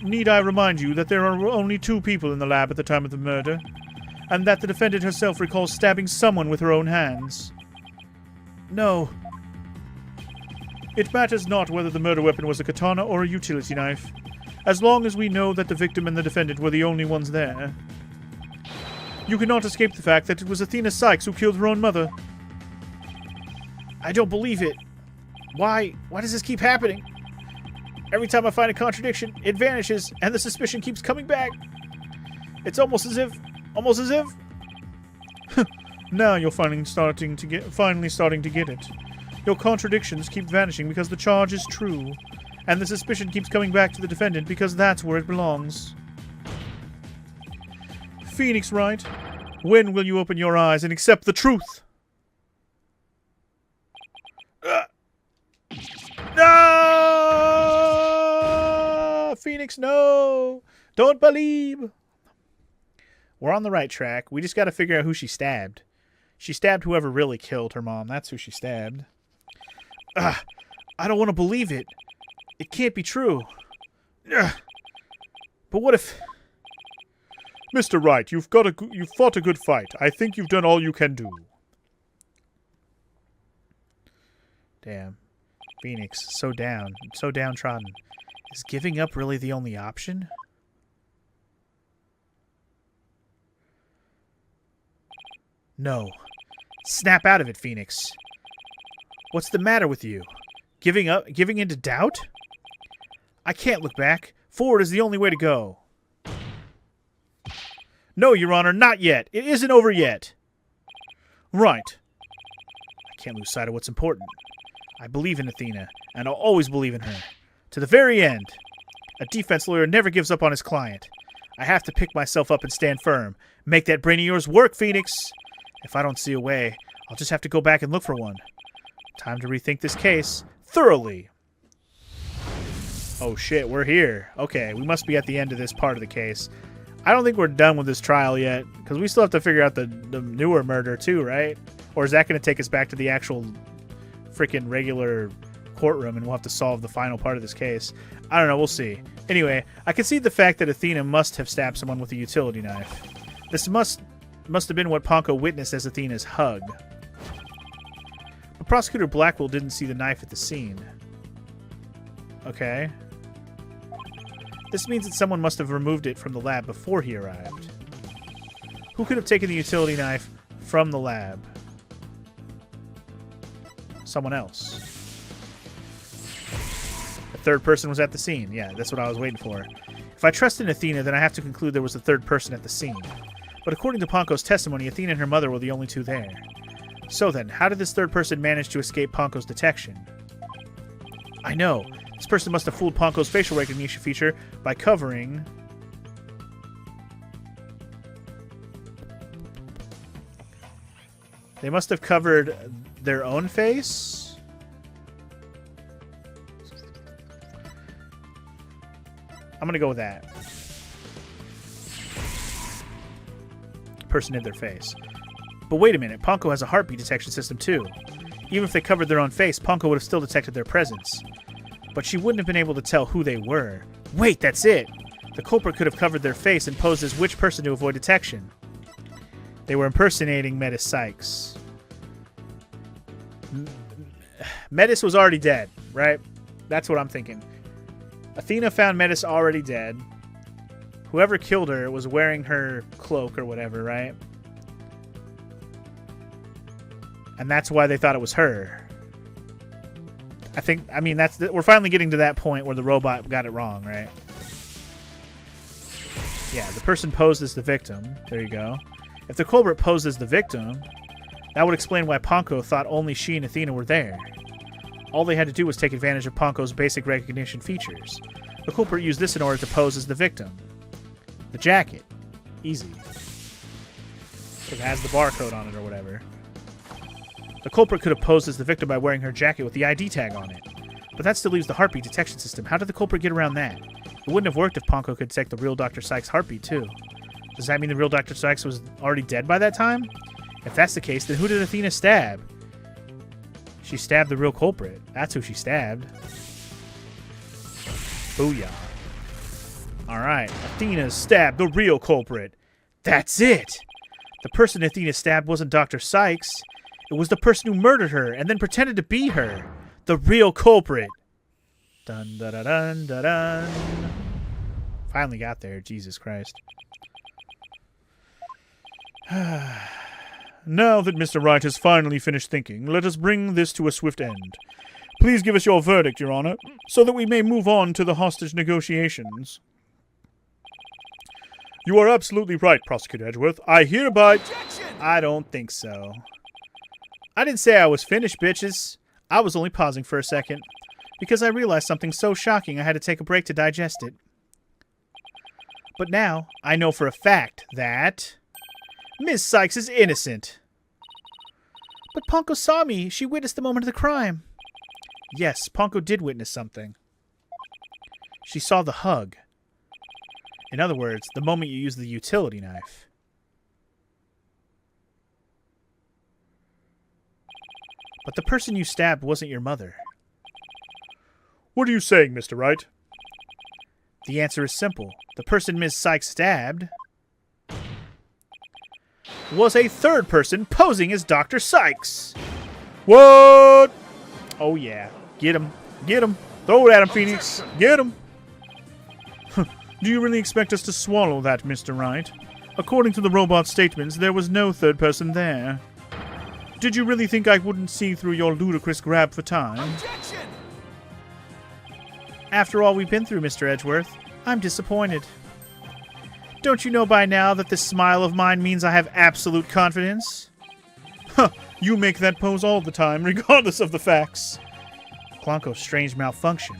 Need I remind you that there are only 2 people in the lab at the time of the murder, and that the defendant herself recalls stabbing someone with her own hands? No. It matters not whether the murder weapon was a katana or a utility knife, as long as we know that the victim and the defendant were the only ones there. You cannot escape the fact that it was Athena Sykes who killed her own mother. I don't believe it. Why does this keep happening? Every time I find a contradiction, it vanishes, and the suspicion keeps coming back. It's almost as if... Now you're finally starting to get it. Your contradictions keep vanishing because the charge is true, and the suspicion keeps coming back to the defendant because that's where it belongs. Phoenix Wright, when will you open your eyes and accept the truth? No! Phoenix, no! Don't believe! We're on the right track. We just got to figure out who she stabbed. She stabbed whoever really killed her mom. That's who she stabbed. I don't want to believe it. It can't be true. But what if... Mr. Wright, you've fought a good fight. I think you've done all you can do. Damn. Phoenix, so downtrodden. Is giving up really the only option? No. Snap out of it, Phoenix. What's the matter with you? Giving up? Giving into doubt? I can't look back. Forward is the only way to go. No, Your Honor, not yet. It isn't over yet. Right. I can't lose sight of what's important. I believe in Athena, and I'll always believe in her. To the very end. A defense lawyer never gives up on his client. I have to pick myself up and stand firm. Make that brain of yours work, Phoenix. If I don't see a way, I'll just have to go back and look for one. Time to rethink this case thoroughly. Oh shit, we're here. Okay, we must be at the end of this part of the case. I don't think we're done with this trial yet, because we still have to figure out the newer murder too, right? Or is that going to take us back to the actual freaking regular courtroom and we'll have to solve the final part of this case? I don't know, we'll see. Anyway, I can see the fact that Athena must have stabbed someone with a utility knife. This must have been what Ponko witnessed as Athena's hug. But Prosecutor Blackwell didn't see the knife at the scene. Okay. This means that someone must have removed it from the lab before he arrived. Who could have taken the utility knife from the lab? Someone else. A third person was at the scene. Yeah, that's what I was waiting for. If I trust in Athena, then I have to conclude there was a third person at the scene. But according to Ponko's testimony, Athena and her mother were the only 2 there. So then, how did this third person manage to escape Ponko's detection? I know. This person must have fooled Ponko's facial recognition feature by covering... They must have covered their own face? I'm gonna go with that. Person hid their face. But wait a minute, Ponko has a heartbeat detection system too. Even if they covered their own face, Ponko would have still detected their presence. But she wouldn't have been able to tell who they were. Wait, that's it! The culprit could have covered their face and posed as which person to avoid detection. They were impersonating Metis Sykes. Metis was already dead, right? That's what I'm thinking. Athena found Metis already dead. Whoever killed her was wearing her cloak or whatever, right? And that's why they thought it was her. I mean, we're finally getting to that point where the robot got it wrong, right? Yeah, the person posed as the victim. There you go. If the culprit posed as the victim, that would explain why Ponko thought only she and Athena were there. All they had to do was take advantage of Ponko's basic recognition features. The culprit used this in order to pose as the victim. The jacket. Easy. It has the barcode on it or whatever. The culprit could have posed as the victim by wearing her jacket with the ID tag on it. But that still leaves the heartbeat detection system. How did the culprit get around that? It wouldn't have worked if Ponko could detect the real Dr. Sykes' heartbeat, too. Does that mean the real Dr. Sykes was already dead by that time? If that's the case, then who did Athena stab? She stabbed the real culprit. That's who she stabbed. Booyah. Alright, Athena stabbed the real culprit. That's it! The person Athena stabbed wasn't Dr. Sykes. It was the person who murdered her and then pretended to be her. The real culprit. Dun dun dun dun dun dun. Finally got there, Jesus Christ. Now that Mr. Wright has finally finished thinking, let us bring this to a swift end. Please give us your verdict, Your Honor, so that we may move on to the hostage negotiations. You are absolutely right, Prosecutor Edgeworth. I hereby... I don't think so. I didn't say I was finished, bitches. I was only pausing for a second, because I realized something so shocking I had to take a break to digest it. But now, I know for a fact that... Ms. Sykes is innocent. But Ponko saw me. She witnessed the moment of the crime. Yes, Ponko did witness something. She saw the hug. In other words, the moment you use the utility knife. But the person you stabbed wasn't your mother. What are you saying, Mr. Wright? The answer is simple. The person Ms. Sykes stabbed was a third person posing as Dr. Sykes. What? Oh yeah. Get him. Get him. Throw it at him, Phoenix. Get him. Do you really expect us to swallow that, Mr. Wright? According to the robot's statements, there was no third person there. Did you really think I wouldn't see through your ludicrous grab for time? Objection! After all we've been through, Mr. Edgeworth, I'm disappointed. Don't you know by now that this smile of mine means I have absolute confidence? Huh, you make that pose all the time, regardless of the facts. Clonko's strange malfunction.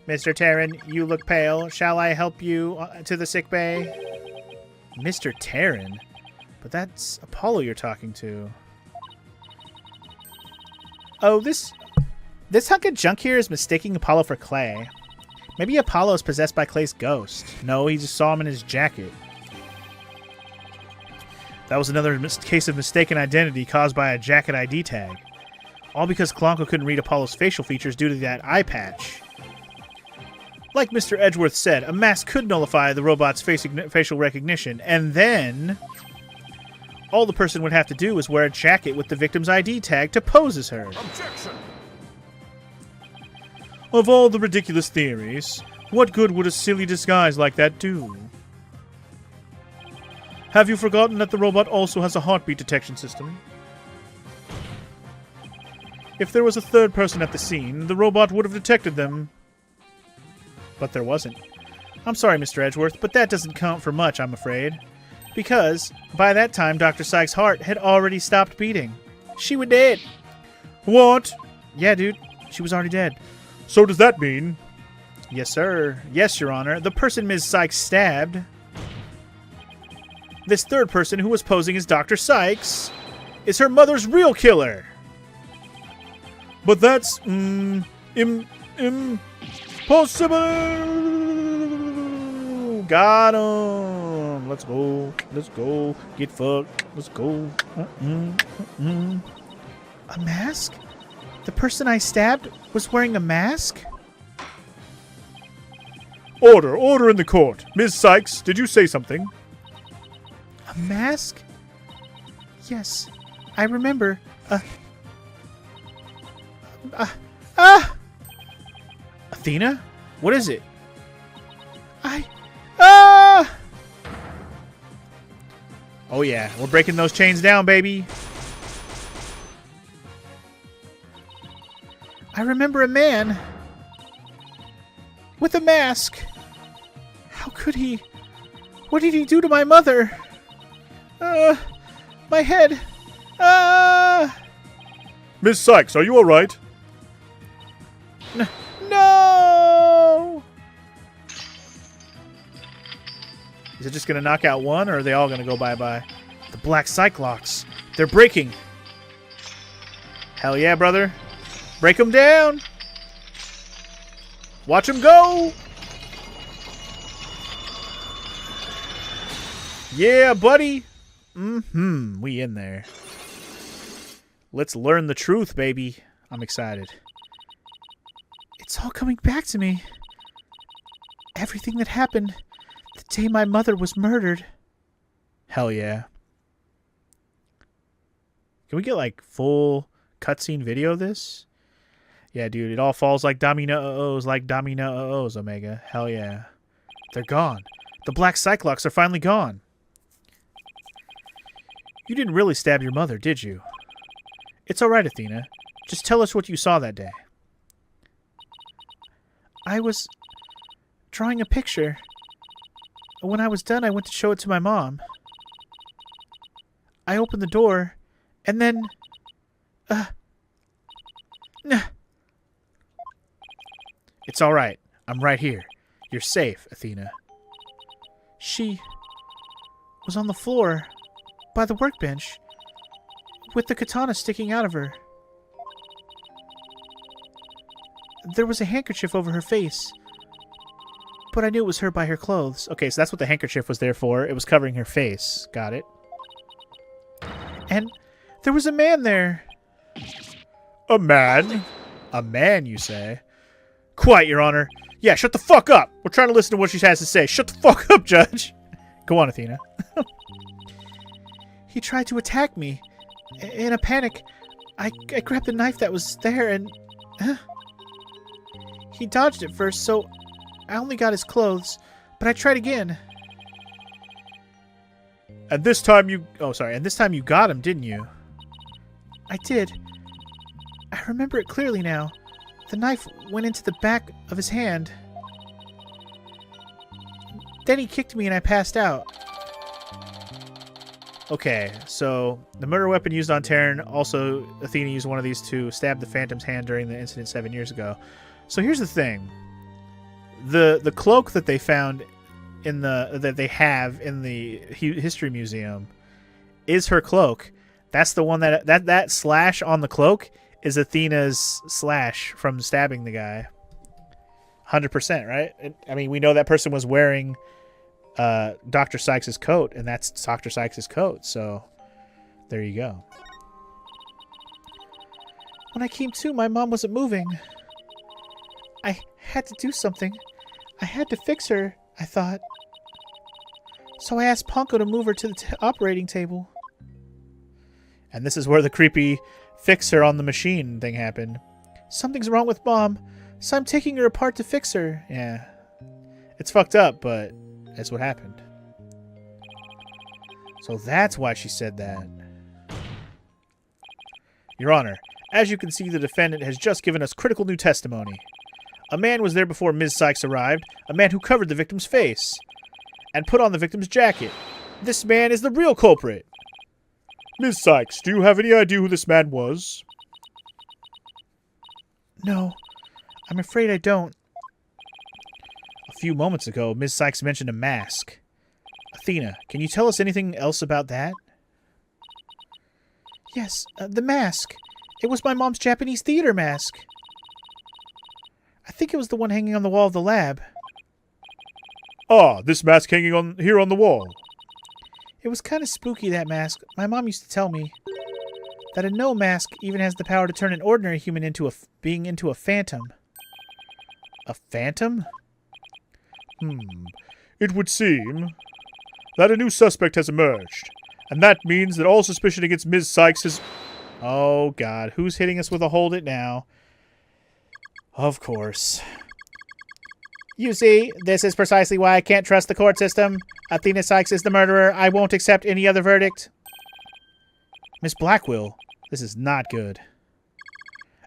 Mr. Terran, you look pale. Shall I help you to the sick bay? Mr. Terran? But that's Apollo you're talking to. Oh, this hunk of junk here is mistaking Apollo for Clay. Maybe Apollo is possessed by Clay's ghost. No, he just saw him in his jacket. That was another case of mistaken identity caused by a jacket ID tag. All because Klonko couldn't read Apollo's facial features due to that eye patch. Like Mr. Edgeworth said, a mask could nullify the robot's facial recognition, and then all the person would have to do is wear a jacket with the victim's ID tag to pose as her. Objection! Of all the ridiculous theories, what good would a silly disguise like that do? Have you forgotten that the robot also has a heartbeat detection system? If there was a third person at the scene, the robot would have detected them. But there wasn't. I'm sorry, Mr. Edgeworth, but that doesn't count for much, I'm afraid. Because, by that time, Dr. Sykes' heart had already stopped beating. She was dead. What? Yeah, dude. She was already dead. So does that mean... Yes, sir. Yes, Your Honor. The person Ms. Sykes stabbed... This third person who was posing as Dr. Sykes... is her mother's real killer! But that's... impossible! Got him! Let's go. Let's go. Get fucked. Let's go. A mask? The person I stabbed was wearing a mask? Order! Order in the court! Ms. Sykes, did you say something? A mask? Yes. I remember. Athena? What is it? Oh yeah, we're breaking those chains down, baby. I remember a man with a mask. How could he? What did he do to my mother? My head. Miss Sykes, are you all right? No! Is it just going to knock out one, or are they all going to go bye-bye? The Black Cyclops. They're breaking. Hell yeah, brother. Break them down. Watch them go. Yeah, buddy. We in there. Let's learn the truth, baby. I'm excited. It's all coming back to me. Everything that happened the day my mother was murdered. Hell yeah. Can we get, like, full cutscene video of this? Yeah, dude, it all falls like dominoes, Omega. Hell yeah. They're gone. The Black Cyclops are finally gone. You didn't really stab your mother, did you? It's alright, Athena. Just tell us what you saw that day. I was drawing a picture. When I was done, I went to show it to my mom. I opened the door, and then... It's alright. I'm right here. You're safe, Athena. She was on the floor by the workbench with the katana sticking out of her. There was a handkerchief over her face, but I knew it was her by her clothes. Okay, so that's what the handkerchief was there for. It was covering her face. Got it. And there was a man there. A man? A man, you say? Quiet, Your Honor. Yeah, shut the fuck up. We're trying to listen to what she has to say. Shut the fuck up, Judge. Go on, Athena. He tried to attack me. In a panic, I grabbed the knife that was there and... He dodged it first, so I only got his clothes. But I tried again. And this time you... Oh, sorry. And this time you got him, didn't you? I did. I remember it clearly now. The knife went into the back of his hand. Then he kicked me and I passed out. Okay, so the murder weapon used on Terran, also Athena used one of these to stab the Phantom's hand during the incident 7 years ago. So here's the thing. The cloak that they found in that they have in the History Museum is her cloak. That's the one that slash on the cloak is Athena's slash from stabbing the guy. 100%, right? I mean, we know that person was wearing Dr. Sykes' coat, and that's Dr. Sykes' coat, so there you go. When I came to, my mom wasn't moving. I had to do something. I had to fix her, I thought. So I asked Ponko to move her to the operating table. And this is where the creepy fix her on the machine thing happened. Something's wrong with Mom, so I'm taking her apart to fix her. Yeah. It's fucked up, but that's what happened. So that's why she said that. Your Honor, as you can see, the defendant has just given us critical new testimony. A man was there before Ms. Sykes arrived, a man who covered the victim's face and put on the victim's jacket. This man is the real culprit. Ms. Sykes, do you have any idea who this man was? No, I'm afraid I don't. A few moments ago, Ms. Sykes mentioned a mask. Athena, can you tell us anything else about that? Yes, the mask. It was my mom's Japanese theater mask. I think it was the one hanging on the wall of the lab. Ah, this mask hanging here on the wall. It was kind of spooky, that mask. My mom used to tell me that a no mask even has the power to turn an ordinary human into a phantom. A phantom? It would seem that a new suspect has emerged, and that means that all suspicion against Ms. Sykes is... Oh, God. Who's hitting us with a hold it now? Of course. You see, this is precisely why I can't trust the court system. Athena Sykes is the murderer. I won't accept any other verdict. Miss Blackwell, this is not good.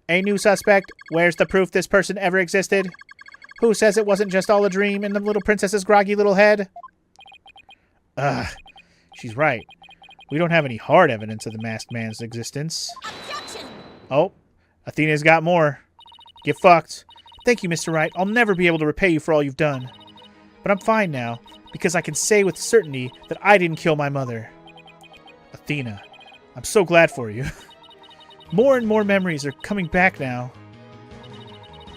A new suspect? Where's the proof this person ever existed? Who says it wasn't just all a dream in the little princess's groggy little head? Ugh, she's right. We don't have any hard evidence of the masked man's existence. Objection! Oh, Athena's got more. Get fucked. Thank you, Mr. Wright. I'll never be able to repay you for all you've done. But I'm fine now, because I can say with certainty that I didn't kill my mother. Athena, I'm so glad for you. More and more memories are coming back now.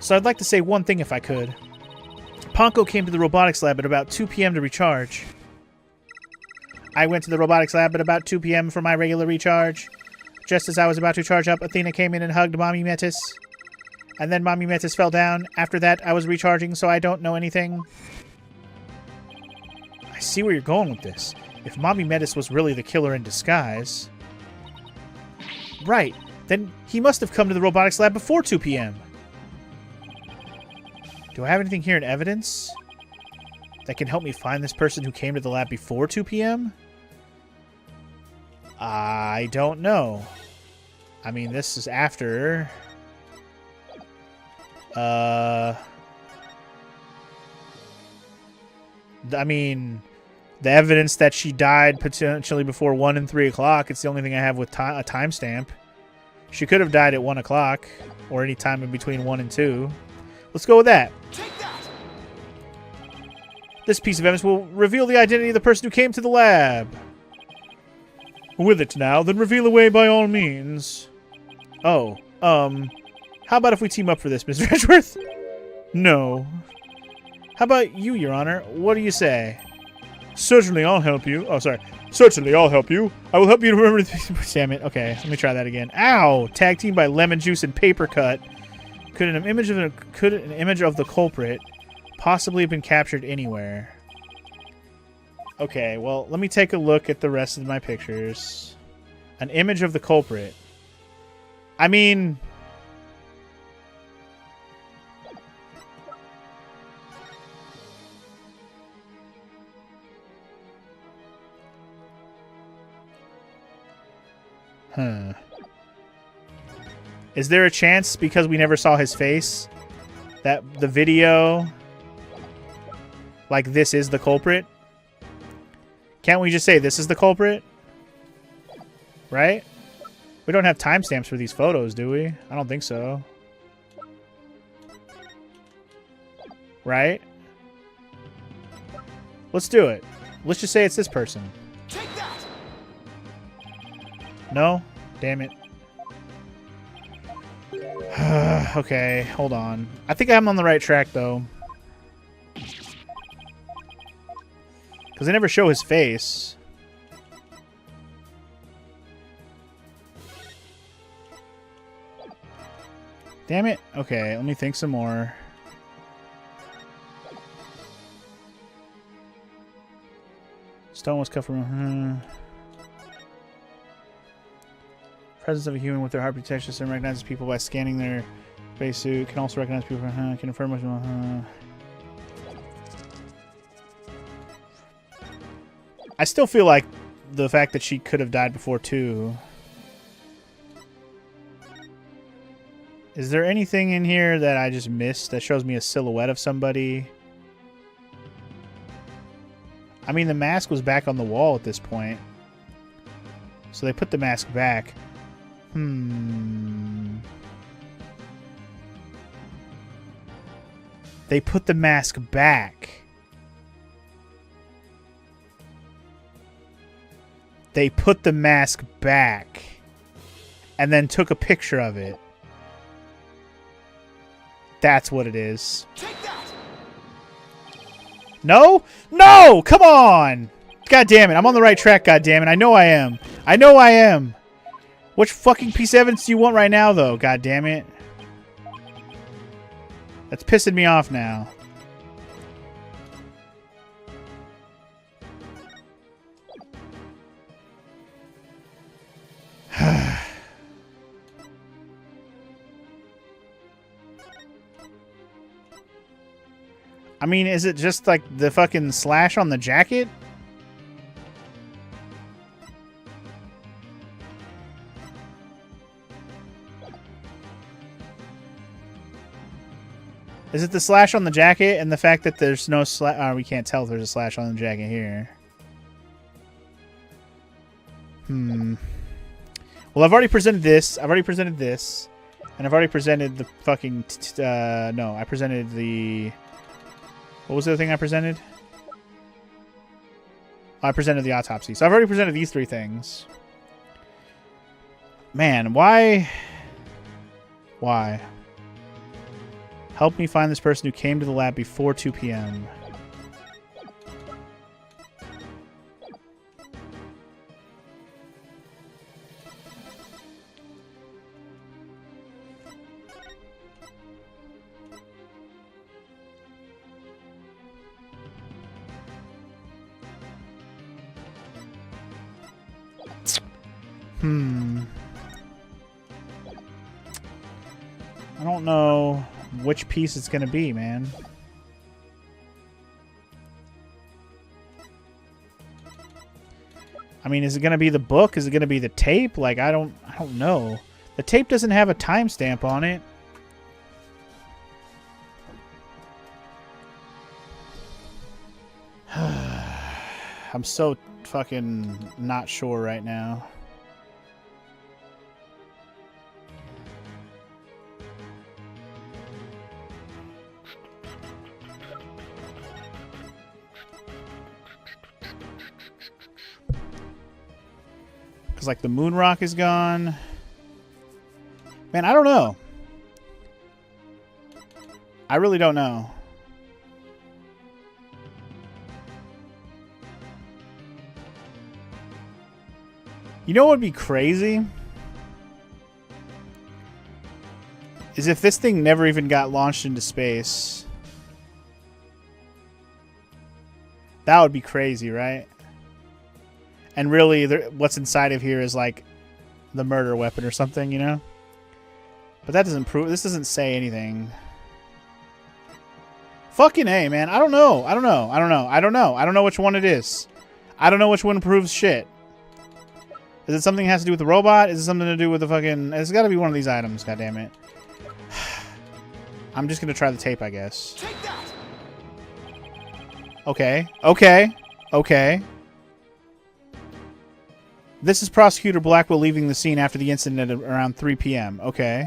So I'd like to say one thing if I could. Ponko came to the robotics lab at about 2 p.m. to recharge. I went to the robotics lab at about 2 p.m. for my regular recharge. Just as I was about to charge up, Athena came in and hugged Mommy Metis. And then Mommy Metis fell down. After that, I was recharging, so I don't know anything. I see where you're going with this. If Mommy Metis was really the killer in disguise... Right. Then he must have come to the robotics lab before 2 p.m. Do I have anything here in evidence that can help me find this person who came to the lab before 2 p.m.? I don't know. I mean, this is after... I mean, the evidence that she died potentially before 1 and 3 o'clock, it's the only thing I have with a timestamp. She could have died at 1 o'clock, or any time in between 1 and 2. Let's go with that. Take that! This piece of evidence will reveal the identity of the person who came to the lab. With it now, then reveal away by all means. Oh, how about if we team up for this, Mr. Edgeworth? No. How about you, Your Honor? What do you say? Certainly, I'll help you. Oh, sorry. Certainly, I'll help you. I will help you to remember... Damn it. Okay, let me try that again. Ow! Tag team by Lemon Juice and Paper Cut. Could an image of the culprit possibly have been captured anywhere? Okay, well, let me take a look at the rest of my pictures. An image of the culprit. I mean... Huh. Is there a chance, because we never saw his face, that the video, like, this is the culprit? Can't we just say this is the culprit? Right? We don't have timestamps for these photos, do we? I don't think so. Right? Let's do it. Let's just say it's this person. Take that! No? Damn it. Okay, hold on. I think I'm on the right track, though. Because they never show his face. Damn it. Okay, let me think some more. Stone was cut from... Presence of a human with their heart protection system recognizes people by scanning their spacesuit. Can also recognize people. Can affirm. I still feel like the fact that she could have died before too. Is there anything in here that I just missed that shows me a silhouette of somebody? I mean, the mask was back on the wall at this point, so they put the mask back. They put the mask back. They put the mask back. And then took a picture of it. That's what it is. Take that! No? No! Come on! God damn it. I'm on the right track, god damn it. I know I am. I know I am. Which fucking piece of evidence do you want right now, though? God damn it. That's pissing me off now. I mean, is it just like the fucking slash on the jacket? Is it the slash on the jacket and the fact that there's no slash? Oh, we can't tell if there's a slash on the jacket here. Well, I've already presented this. I've already presented this. And I've already presented the fucking... no, I presented the... What was the other thing I presented? I presented the autopsy. So I've already presented these three things. Man, why? Why? Help me find this person who came to the lab before 2 p.m. I don't know which piece it's gonna be, man. I mean, is it gonna be the book? Is it gonna be the tape? Like, I don't know. The tape doesn't have a timestamp on it. I'm so fucking not sure right now. Because, like, the moon rock is gone. Man, I don't know. I really don't know. You know what would be crazy? Is if this thing never even got launched into space. That would be crazy, right? And really, what's inside of here is like the murder weapon or something, you know? But that doesn't prove... This doesn't say anything. Fucking A, man. I don't know. I don't know. I don't know. I don't know. I don't know which one it is. I don't know which one proves shit. Is it something that has to do with the robot? Is it something to do with the fucking... It's got to be one of these items, goddammit. I'm just going to try the tape, I guess. Take that. Okay. Okay. Okay. This is Prosecutor Blackwell leaving the scene after the incident at around 3 p.m. Okay.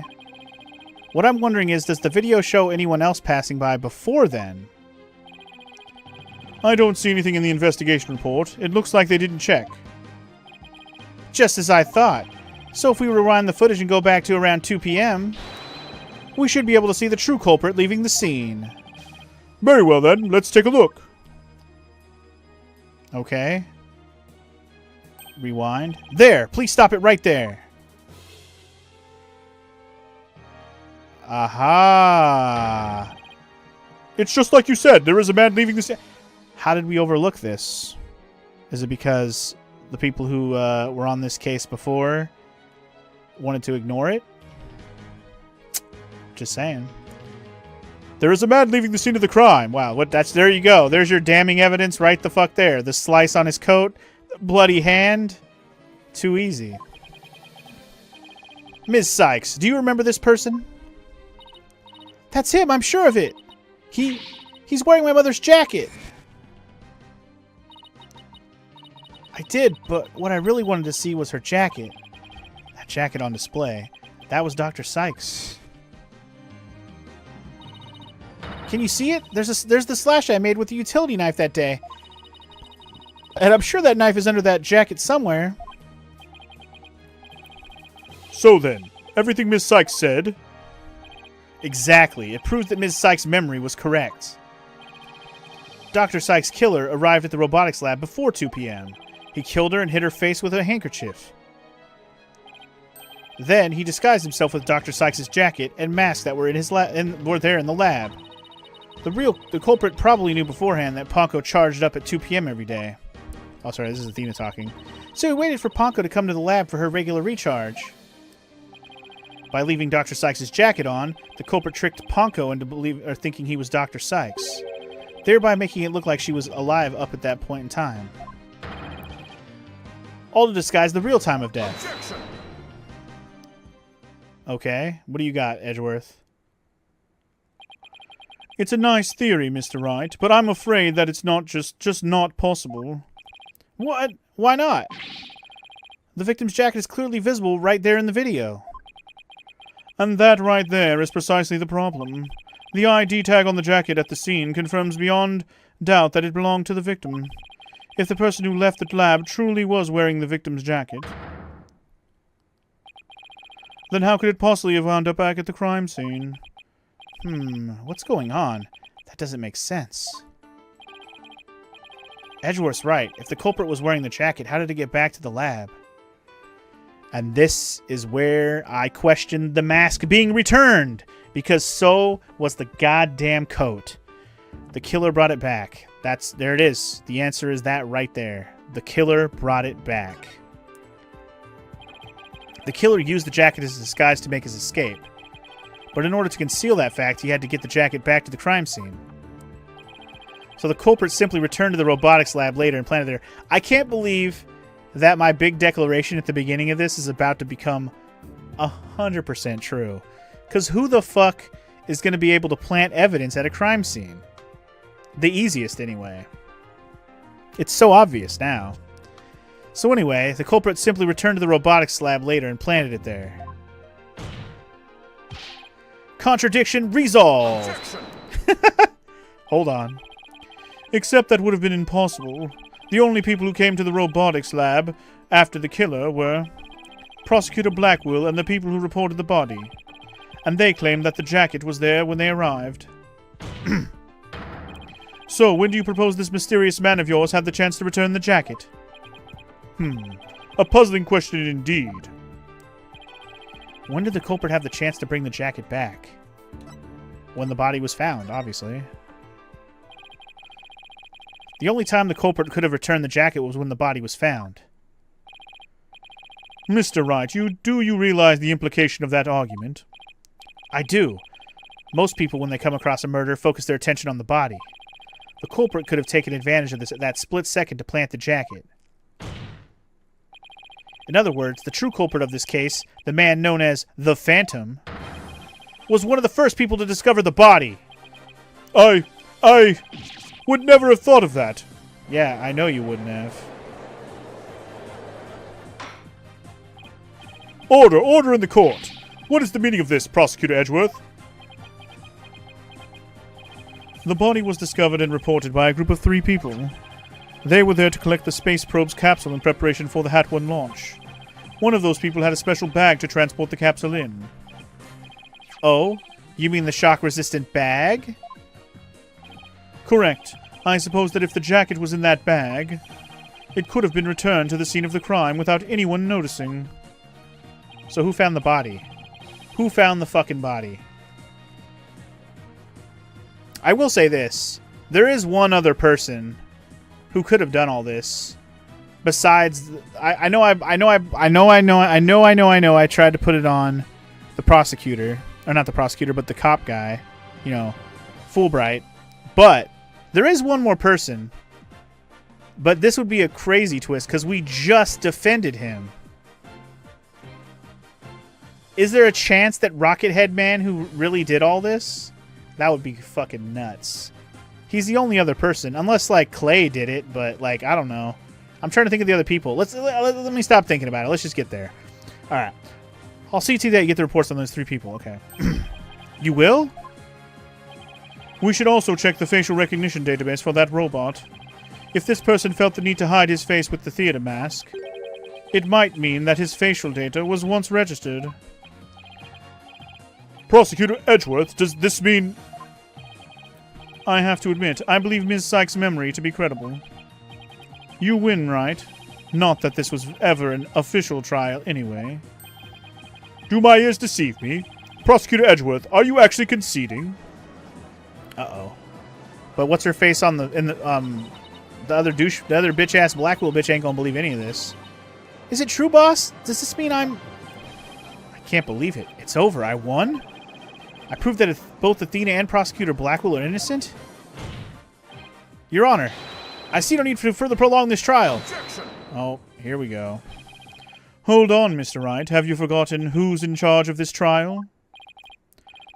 What I'm wondering is, does the video show anyone else passing by before then? I don't see anything in the investigation report. It looks like they didn't check. Just as I thought. So if we rewind the footage and go back to around 2 p.m., we should be able to see the true culprit leaving the scene. Very well then, let's take a look. Okay. Rewind. There! Please stop it right there. Aha! It's just like you said, there is a man leaving the scene. How did we overlook this? Is it because the people who were on this case before wanted to ignore it? Just saying. There is a man leaving the scene of the crime. Wow, there you go. There's your damning evidence right the fuck there. The slice on his coat, the bloody hand. Too easy. Ms. Sykes, do you remember this person? That's him, I'm sure of it. He's wearing my mother's jacket. I did, but what I really wanted to see was her jacket. That jacket on display. That was Dr. Sykes. Can you see it? There's the slash I made with the utility knife that day. And I'm sure that knife is under that jacket somewhere. So then, everything Ms. Sykes said... Exactly. It proves that Ms. Sykes' memory was correct. Dr. Sykes' killer arrived at the robotics lab before 2 p.m. He killed her and hit her face with a handkerchief. Then he disguised himself with Dr. Sykes' jacket and mask that were were there in the lab. The culprit probably knew beforehand that Ponko charged up at 2 p.m. every day. Oh, sorry, this is Athena talking. So he waited for Ponko to come to the lab for her regular recharge. By leaving Dr. Sykes' jacket on, the culprit tricked Ponko into thinking he was Dr. Sykes, thereby making it look like she was alive up at that point in time. All to disguise the real time of death. Objection. Okay, what do you got, Edgeworth? It's a nice theory, Mr. Wright, but I'm afraid that it's not just not possible. What? Why not? The victim's jacket is clearly visible right there in the video. And that right there is precisely the problem. The ID tag on the jacket at the scene confirms beyond doubt that it belonged to the victim. If the person who left the lab truly was wearing the victim's jacket... Then how could it possibly have wound up back at the crime scene? What's going on? That doesn't make sense. Edgeworth's right. If the culprit was wearing the jacket, how did it get back to the lab? And this is where I questioned the mask being returned, because so was the goddamn coat. The killer brought it back. There it is. The answer is that right there. The killer brought it back. The killer used the jacket as a disguise to make his escape. But in order to conceal that fact, he had to get the jacket back to the crime scene. So the culprit simply returned to the robotics lab later and planted there. I can't believe that my big declaration at the beginning of this is about to become 100% true. Because who the fuck is going to be able to plant evidence at a crime scene? The easiest, anyway. It's so obvious now. So anyway, the culprit simply returned to the robotics lab later and planted it there. Contradiction resolved! Hold on. Except that would have been impossible. The only people who came to the robotics lab after the killer were Prosecutor Blackwell and the people who reported the body. And they claimed that the jacket was there when they arrived. So, when do you propose this mysterious man of yours have the chance to return the jacket? A puzzling question indeed. When did the culprit have the chance to bring the jacket back? When the body was found, obviously. The only time the culprit could have returned the jacket was when the body was found. Mr. Wright, do you realize the implication of that argument? I do. Most people, when they come across a murder, focus their attention on the body. The culprit could have taken advantage of that split second to plant the jacket. In other words, the true culprit of this case, the man known as the Phantom, was one of the first people to discover the body. I would never have thought of that. Yeah, I know you wouldn't have. Order in the court. What is the meaning of this, Prosecutor Edgeworth? The body was discovered and reported by a group of 3 people. They were there to collect the space probe's capsule in preparation for the Hat 1 launch. One of those people had a special bag to transport the capsule in. Oh? You mean the shock-resistant bag? Correct. I suppose that if the jacket was in that bag, it could have been returned to the scene of the crime without anyone noticing. So who found the body? Who found the fucking body? I will say this. There is one other person who could have done all this. Besides, I tried to put it on the prosecutor. Or not the prosecutor, but the cop guy. You know, Fulbright. But there is one more person. But this would be a crazy twist because we just defended him. Is there a chance that Rocket Head Man who really did all this? That would be fucking nuts. He's the only other person. Unless, like, Clay did it, but, like, I don't know. I'm trying to think of the other people. Let me stop thinking about it. Let's just get there. Alright. I'll see to that you get the reports on those 3 people. Okay. You will? We should also check the facial recognition database for that robot. If this person felt the need to hide his face with the theater mask, it might mean that his facial data was once registered. Prosecutor Edgeworth, does this mean... I have to admit, I believe Ms. Sykes' memory to be credible. You win, right? Not that this was ever an official trial anyway. Do my ears deceive me? Prosecutor Edgeworth, are you actually conceding? Uh-oh. But what's her face on the other bitch-ass Blackwell bitch ain't gonna believe any of this. Is it true, boss? Does this mean I can't believe it. It's over. I won? I proved that both Athena and Prosecutor Blackwell are innocent? Your Honor, I see no need to further prolong this trial. Objection. Oh, here we go. Hold on, Mr. Wright. Have you forgotten who's in charge of this trial?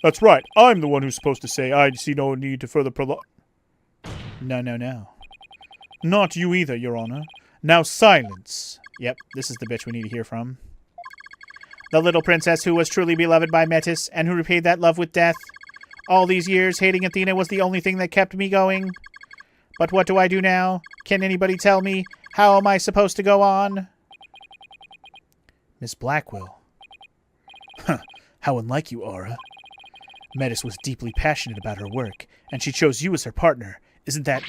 That's right. I'm the one who's supposed to say I see no need to further prolong... No. Not you either, Your Honor. Now silence. Yep, this is the bitch we need to hear from. The little princess who was truly beloved by Metis, and who repaid that love with death. All these years, hating Athena was the only thing that kept me going. But what do I do now? Can anybody tell me? How am I supposed to go on? Miss Blackwell. Huh, how unlike you, Aura. Metis was deeply passionate about her work, and she chose you as her partner. Isn't that...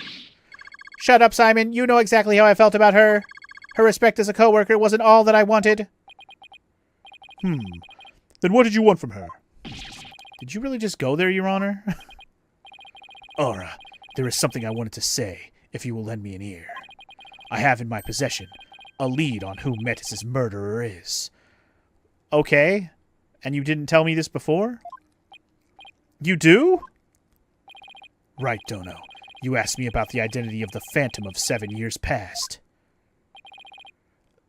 Shut up, Simon. You know exactly how I felt about her. Her respect as a co-worker wasn't all that I wanted. Then what did you want from her? Did you really just go there, Your Honor? Aura, there is something I wanted to say, if you will lend me an ear. I have in my possession a lead on who Metis' murderer is. Okay. And you didn't tell me this before? You do? Right, Dono. You asked me about the identity of the Phantom of 7 years past.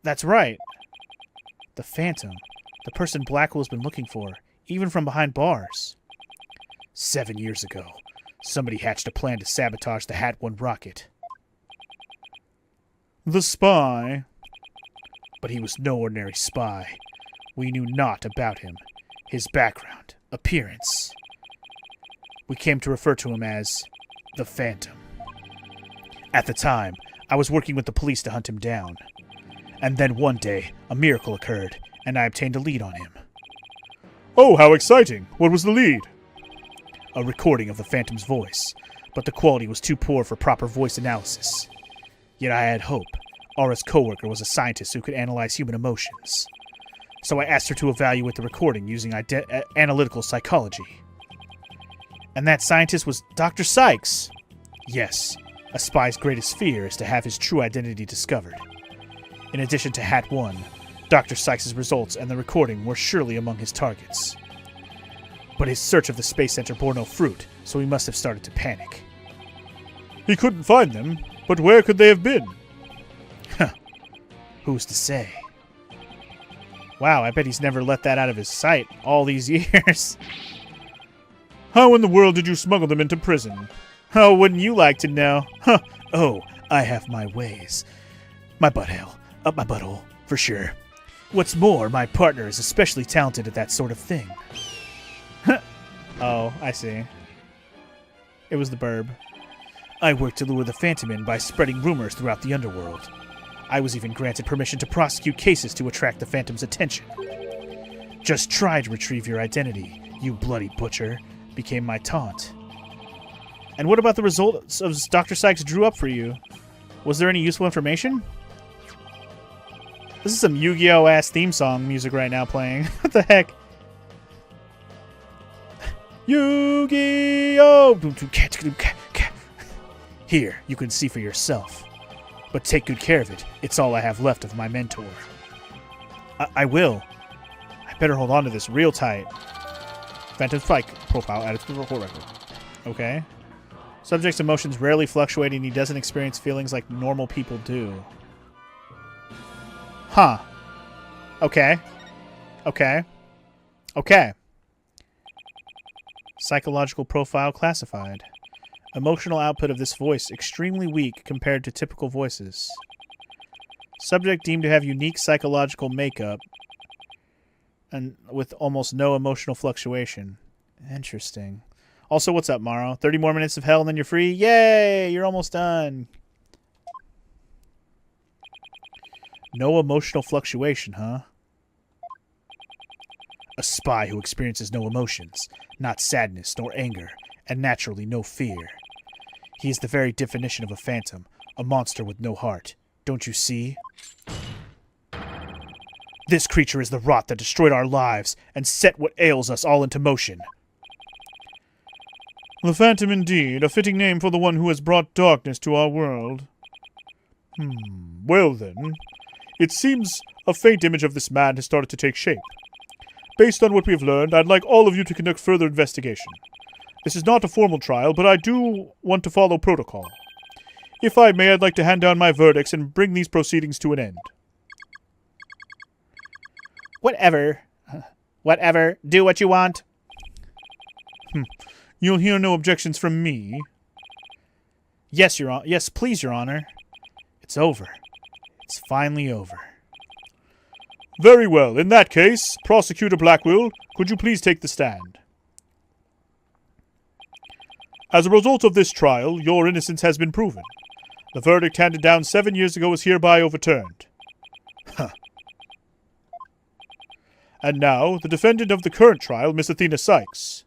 That's right. The Phantom. The person Blackwell's been looking for, even from behind bars. 7 years ago, somebody hatched a plan to sabotage the Hat 1 rocket. The spy. But he was no ordinary spy. We knew naught about him, his background, appearance. We came to refer to him as the Phantom. At the time, I was working with the police to hunt him down. And then one day, a miracle occurred, and I obtained a lead on him. Oh, how exciting! What was the lead? A recording of the Phantom's voice, but the quality was too poor for proper voice analysis. Yet I had hope. Aura's co-worker was a scientist who could analyze human emotions. So I asked her to evaluate the recording using analytical psychology. And that scientist was Dr. Sykes. Yes, a spy's greatest fear is to have his true identity discovered. In addition to Hat 1, Dr. Sykes' results and the recording were surely among his targets. But his search of the Space Center bore no fruit, so he must have started to panic. He couldn't find them, but where could they have been? Who's to say? Wow, I bet he's never let that out of his sight all these years. How in the world did you smuggle them into prison? Oh, wouldn't you like to know? Huh. Oh, I have my ways. My butthole. Up my butthole, for sure. What's more, my partner is especially talented at that sort of thing. Oh, I see. It was the burb. I worked to lure the Phantom in by spreading rumors throughout the underworld. I was even granted permission to prosecute cases to attract the Phantom's attention. Just try to retrieve your identity, you bloody butcher, became my taunt. And what about the results of Dr. Sykes drew up for you? Was there any useful information? This is some Yu-Gi-Oh! Ass theme song music right now playing. What the heck? Yu-Gi-Oh! Here, you can see for yourself. But take good care of it. It's all I have left of my mentor. I will. I better hold on to this real tight. Phantom Spike profile added to the report record. Okay. Subject's emotions rarely fluctuate and he doesn't experience feelings like normal people do. Huh. Okay. Okay. Okay. Psychological profile classified. Emotional output of this voice extremely weak compared to typical voices. Subject deemed to have unique psychological makeup and with almost no emotional fluctuation. Interesting. Also, what's up, Morrow? 30 more minutes of hell and then you're free? Yay! You're almost done. No emotional fluctuation, huh? A spy who experiences no emotions, not sadness nor anger, and naturally no fear. He is the very definition of a phantom, a monster with no heart. Don't you see? This creature is the rot that destroyed our lives and set what ails us all into motion. The Phantom indeed, a fitting name for the one who has brought darkness to our world. Well then, it seems a faint image of this man has started to take shape. Based on what we have learned, I'd like all of you to conduct further investigation. This is not a formal trial, but I do want to follow protocol. If I may, I'd like to hand down my verdicts and bring these proceedings to an end. Whatever. Whatever. Do what you want. You'll hear no objections from me. Yes, yes, please, Your Honor. It's over. It's finally over. Very well. In that case, Prosecutor Blackwell, could you please take the stand? As a result of this trial, your innocence has been proven. The verdict handed down 7 years ago is hereby overturned. And now, the defendant of the current trial, Miss Athena Sykes.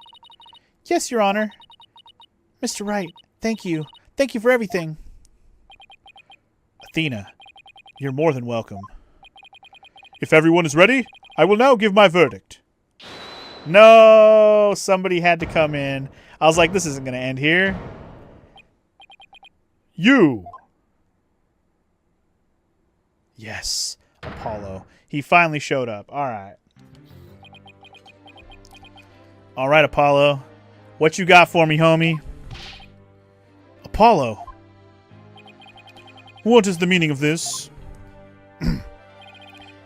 Yes, Your Honor. Mr. Wright, thank you. Thank you for everything. Athena, you're more than welcome. If everyone is ready, I will now give my verdict. No, somebody had to come in. I was like, this isn't going to end here. You. Yes, Apollo. He finally showed up. All right. All right, Apollo. What you got for me, homie? Apollo. What is the meaning of this?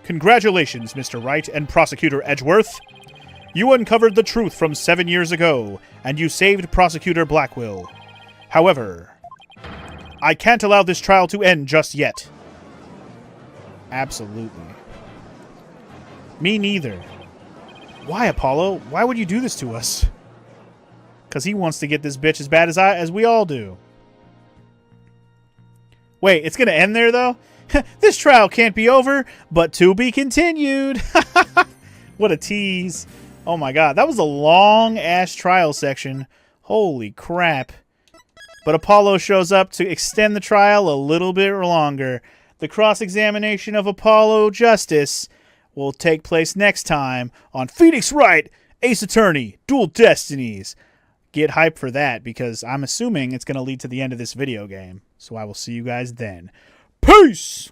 Congratulations, Mr. Wright and Prosecutor Edgeworth. You uncovered the truth from 7 years ago, and you saved Prosecutor Blackwell. However, I can't allow this trial to end just yet. Absolutely. Me neither. Why, Apollo? Why would you do this to us? Because he wants to get this bitch as bad as we all do. Wait, it's going to end there, though? This trial can't be over, but to be continued. What a tease. Oh my god, that was a long-ass trial section. Holy crap. But Apollo shows up to extend the trial a little bit longer. The cross-examination of Apollo Justice will take place next time on Phoenix Wright, Ace Attorney, Dual Destinies. Get hyped for that, because I'm assuming it's going to lead to the end of this video game. So I will see you guys then. Peace!